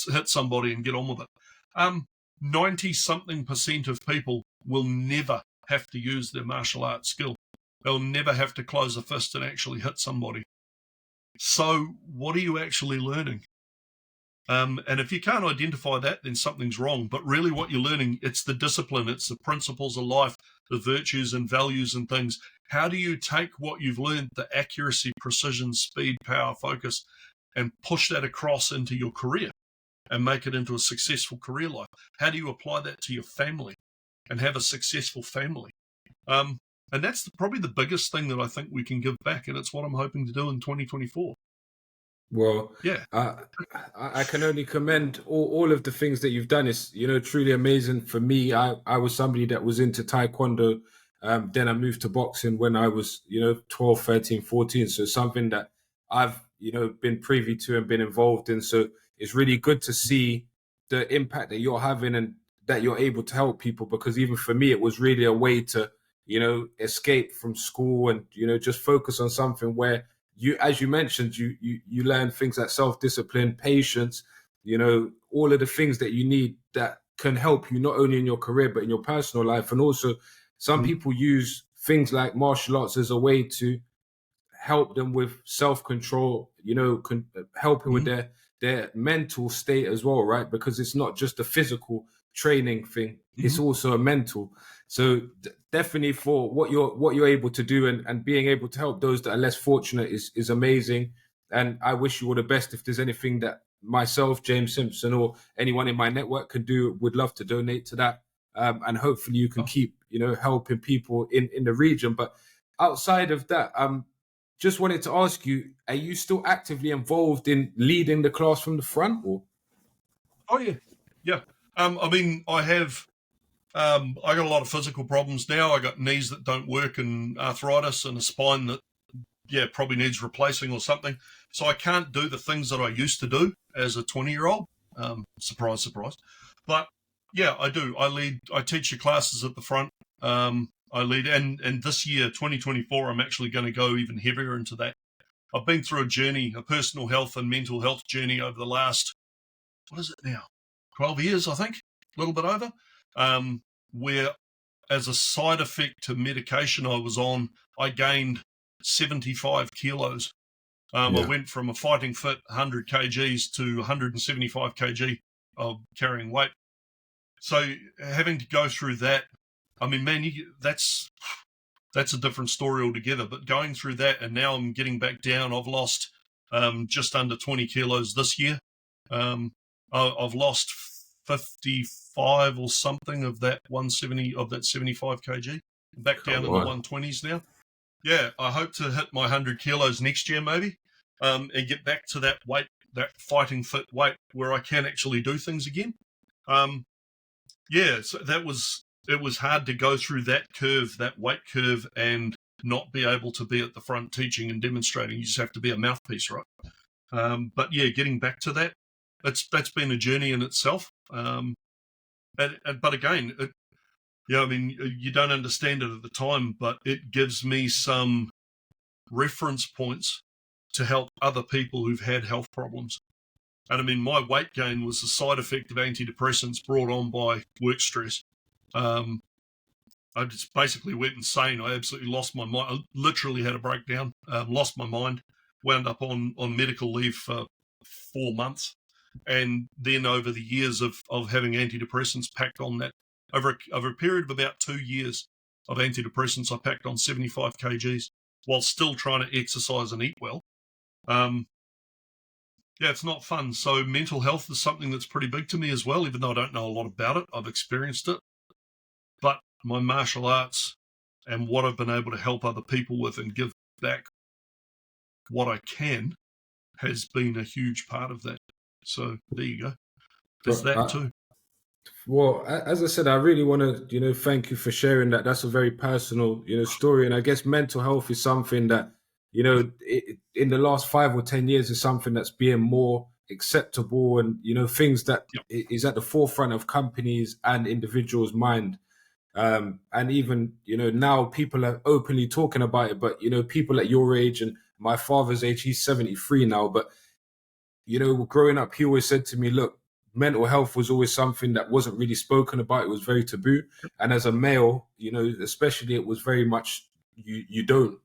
[SPEAKER 2] hit somebody and get on with it. 90-something% of people will never have to use their martial arts skill. They'll never have to close a fist and actually hit somebody. So what are you actually learning? And if you can't identify that, then something's wrong. But really what you're learning, it's the discipline, it's the principles of life, the virtues and values and things. How do you take what you've learned, the accuracy, precision, speed, power, focus, and push that across into your career and make it into a successful career life? How do you apply that to your family and have a successful family? And that's probably the biggest thing that I think we can give back, and it's what I'm hoping to do in 2024.
[SPEAKER 1] Well,
[SPEAKER 2] yeah,
[SPEAKER 1] I can only commend all of the things that you've done. It's, truly amazing. For me, I was somebody that was into Taekwondo. Then I moved to boxing when I was, 12, 13, 14. So something that I've, been privy to and been involved in. So it's really good to see the impact that you're having and that you're able to help people, because even for me, it was really a way to, escape from school and, just focus on something where you, as you mentioned, you learn things like self-discipline, patience, all of the things that you need that can help you not only in your career, but in your personal life. And also some people use things like martial arts as a way to help them with self-control, helping with their mental state as well, right? Because it's not just a physical training thing, it's also a mental. So definitely for what you're able to do and being able to help those that are less fortunate is amazing. And I wish you all the best. If there's anything that myself, James Simpson, or anyone in my network can do, would love to donate to that. And hopefully you can keep, helping people in the region. But outside of that, just wanted to ask you, are you still actively involved in leading the class from the front? Or?
[SPEAKER 2] Oh, yeah. I mean, I have, I got a lot of physical problems now. I got knees that don't work and arthritis and a spine that, probably needs replacing or something. So I can't do the things that I used to do as a 20-year-old. Surprise, surprise. But yeah, I do. I teach your classes at the front. I lead, and this year, 2024, I'm actually going to go even heavier into that. I've been through a journey, a personal health and mental health journey over the last, what is it now? 12 years, I think, a little bit over, where as a side effect to medication I was on, I gained 75 kilos. I went from a fighting fit 100 kgs to 175 kg of carrying weight. So having to go through that, I mean, man, that's a different story altogether. But going through that, and now I'm getting back down. I've lost just under 20 kilos this year. I've lost 55 or something of that 75 kg. Back down in the 120s now. Yeah, I hope to hit my 100 kilos next year, maybe. and get back to that weight, that fighting fit weight where I can actually do things again. So it was hard to go through that curve, that weight curve, and not be able to be at the front teaching and demonstrating. You just have to be a mouthpiece, right? But yeah, getting back to that, that's been a journey in itself. But again, I mean, you don't understand it at the time, but it gives me some reference points to help other people who've had health problems. And I mean, my weight gain was a side effect of antidepressants brought on by work stress. I just basically went insane. I absolutely lost my mind. I literally had a breakdown, lost my mind, wound up on medical leave for 4 months. And then over the years of having antidepressants packed on that, over a period of about 2 years of antidepressants, I packed on 75 kgs while still trying to exercise and eat well. It's not fun. So mental health is something that's pretty big to me as well, even though I don't know a lot about it. I've experienced it. But my martial arts and what I've been able to help other people with and give back what I can has been a huge part of that. So there you go. There's that too.
[SPEAKER 1] Well, as I said, I really want to, thank you for sharing that. That's a very personal, story. And I guess mental health is something that, in the last 5 or 10 years is something that's being more acceptable and, things that is at the forefront of companies and individuals' mind. And even, now people are openly talking about it, but, people at your age and my father's age, he's 73 now, but, growing up, he always said to me, look, mental health was always something that wasn't really spoken about. It was very taboo. And as a male, especially, it was very much, you don't,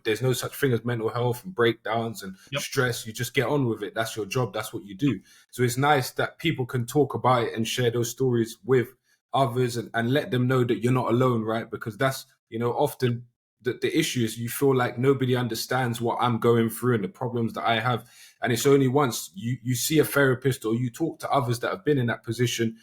[SPEAKER 1] there's no such thing as mental health and breakdowns and stress. You just get on with it. That's your job. That's what you do. So it's nice that people can talk about it and share those stories with others and let them know that you're not alone, right? Because that's, often the issue is you feel like nobody understands what I'm going through and the problems that I have. And it's only once you see a therapist or you talk to others that have been in that position,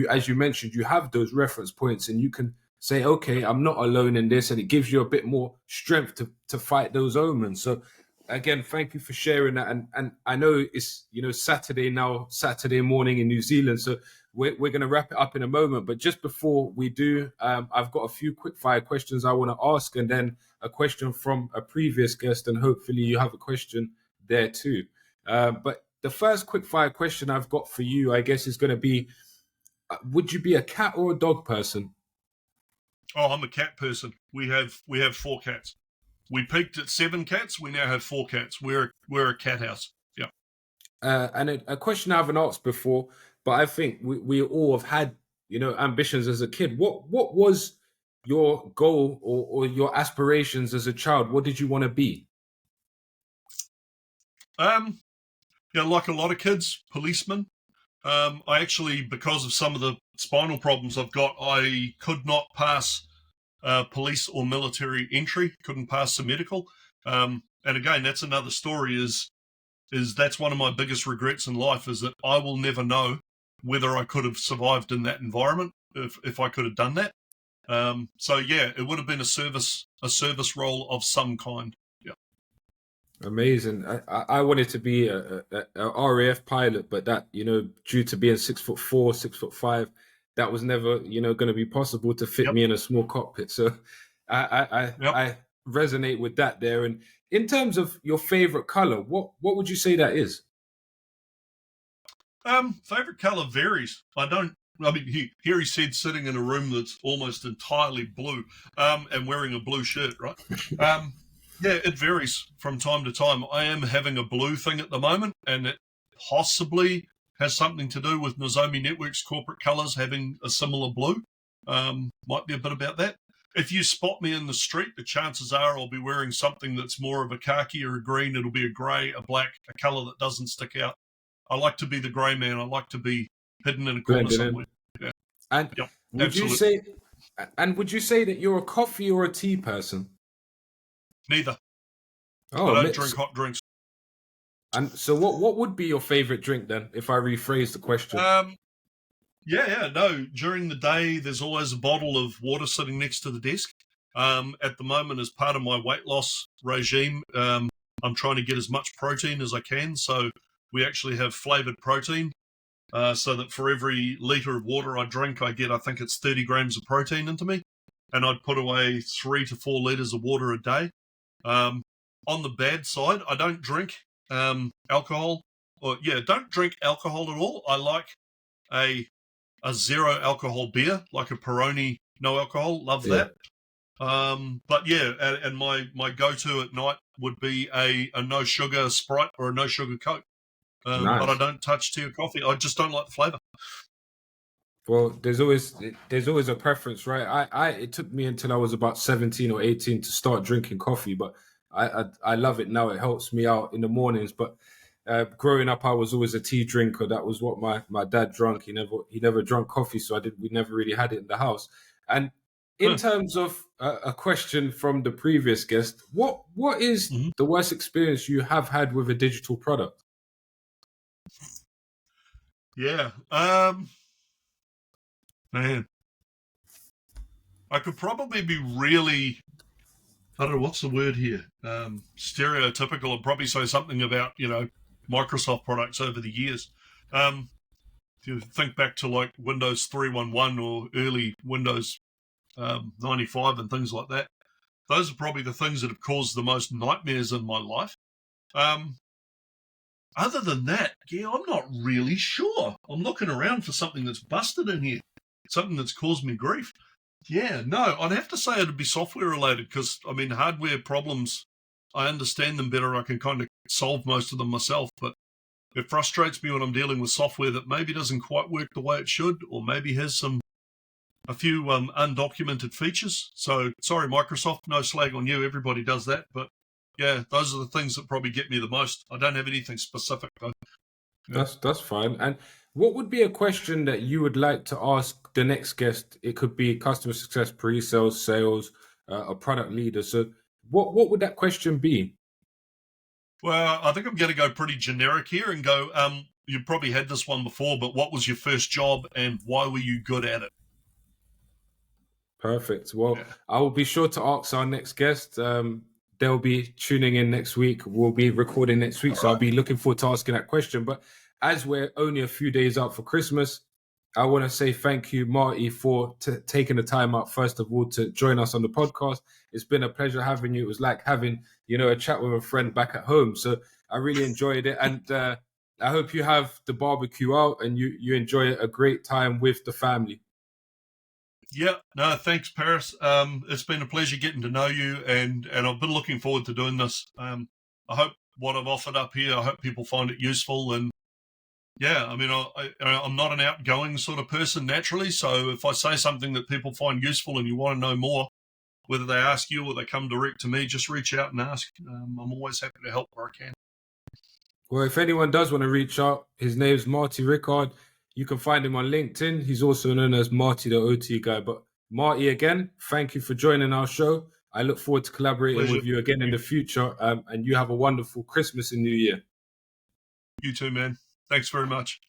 [SPEAKER 1] as you mentioned, you have those reference points and you can say, okay, I'm not alone in this. And it gives you a bit more strength to fight those omens. So again, thank you for sharing that. And I know it's, Saturday morning in New Zealand. So we're going to wrap it up in a moment. But just before we do, I've got a few quick fire questions I want to ask and then a question from a previous guest. And hopefully you have a question there too. But the first quick fire question I've got for you, I guess, is going to be, would you be a cat or a dog person?
[SPEAKER 2] Oh, I'm a cat person. We have 4 cats. We peaked at 7 cats. We now have 4 cats. We're a cat house. Yeah.
[SPEAKER 1] And a question I haven't asked before, but I think we all have had, ambitions as a kid. What was your goal or your aspirations as a child? What did you want to be?
[SPEAKER 2] Like a lot of kids, policeman. I actually, because of some of the spinal problems I've got, I could not pass police or military entry, couldn't pass the medical. And again, that's another story is that's one of my biggest regrets in life is that I will never know whether I could have survived in that environment if I could have done that. It would have been a service role of some kind. Yeah.
[SPEAKER 1] Amazing. I wanted to be a RAF pilot, but that, due to being 6'4", 6'5", that was never, going to be possible to fit me in a small cockpit. So I resonate with that there. And in terms of your favorite color, what would you say that is?
[SPEAKER 2] Favorite color varies. Here he said sitting in a room that's almost entirely blue, and wearing a blue shirt, right? It varies from time to time. I am having a blue thing at the moment, and it possibly has something to do with Nozomi Network's corporate colors having a similar blue. Might be a bit about that. If you spot me in the street, the chances are I'll be wearing something that's more of a khaki or a green. It'll be a grey, a black, a color that doesn't stick out. I like to be the grey man. I like to be hidden in a corner somewhere. Yeah.
[SPEAKER 1] And would you say that you're a coffee or a tea person?
[SPEAKER 2] Neither.
[SPEAKER 1] Oh,
[SPEAKER 2] I don't drink hot drinks.
[SPEAKER 1] And so what would be your favorite drink then, if I rephrase the question?
[SPEAKER 2] No. During the day, there's always a bottle of water sitting next to the desk. At the moment, as part of my weight loss regime, I'm trying to get as much protein as I can. So we actually have flavored protein, so that for every litre of water I drink, I get, I think it's 30 grams of protein into me. And I'd put away 3 to 4 litres of water a day. On the bad side, I don't drink alcohol. Don't drink alcohol at all. I like a zero alcohol beer, like a Peroni, no alcohol. Love that. But yeah, and my go-to at night would be a no sugar Sprite or a no sugar Coke.
[SPEAKER 1] Nice.
[SPEAKER 2] But I don't touch tea or coffee. I just don't like the flavour.
[SPEAKER 1] Well, there's always a preference, right? It took me until I was about 17 or 18 to start drinking coffee, but I love it now. It helps me out in the mornings. But growing up, I was always a tea drinker. That was what my dad drank. He never drank coffee, so we never really had it in the house. And in terms of a question from the previous guest, what is the worst experience you have had with a digital product?
[SPEAKER 2] Yeah. Man, I could probably be really, I don't know, what's the word here? Stereotypical, and probably say something about, Microsoft products over the years. If you think back to like Windows 3.1 or early Windows 95 and things like that, those are probably the things that have caused the most nightmares in my life. Other than that, I'm not really sure. I'm looking around for something that's busted in here, something that's caused me grief. Yeah, no, I'd have to say it'd be software related because, hardware problems, I understand them better. I can kind of solve most of them myself, but it frustrates me when I'm dealing with software that maybe doesn't quite work the way it should, or maybe has a few undocumented features. So, sorry, Microsoft, no slag on you. Everybody does that, but yeah, those are the things that probably get me the most. I don't have anything specific, though.
[SPEAKER 1] Yeah. That's fine. And what would be a question that you would like to ask the next guest? It could be customer success, pre-sales, sales, a product leader. So what would that question be?
[SPEAKER 2] Well, I think I'm going to go pretty generic here and go, you probably had this one before, but what was your first job and why were you good at it?
[SPEAKER 1] Perfect. Well, I will be sure to ask our next guest. They'll be tuning in next week. We'll be recording next week. So I'll be looking forward to asking that question. But as we're only a few days out for Christmas, I want to say thank you, Marty, for taking the time out, first of all, to join us on the podcast. It's been a pleasure having you. It was like having, a chat with a friend back at home. So I really enjoyed it. And I hope you have the barbecue out and you enjoy a great time with the family.
[SPEAKER 2] Yeah, no, thanks, Paris. It's been a pleasure getting to know you, and I've been looking forward to doing this. I hope what I've offered up here, I hope people find it useful. And yeah, I'm not an outgoing sort of person naturally, so if I say something that people find useful and you want to know more, whether they ask you or they come direct to me, just reach out and ask. I'm always happy to help where I can.
[SPEAKER 1] Well, if anyone does want to reach out, his name's Marty Rickard. You can find him on LinkedIn. He's also known as Marty the OT guy. But Marty, again, thank you for joining our show. I look forward to collaborating with you again in the future. And you have a wonderful Christmas and New Year.
[SPEAKER 2] You too, man. Thanks very much.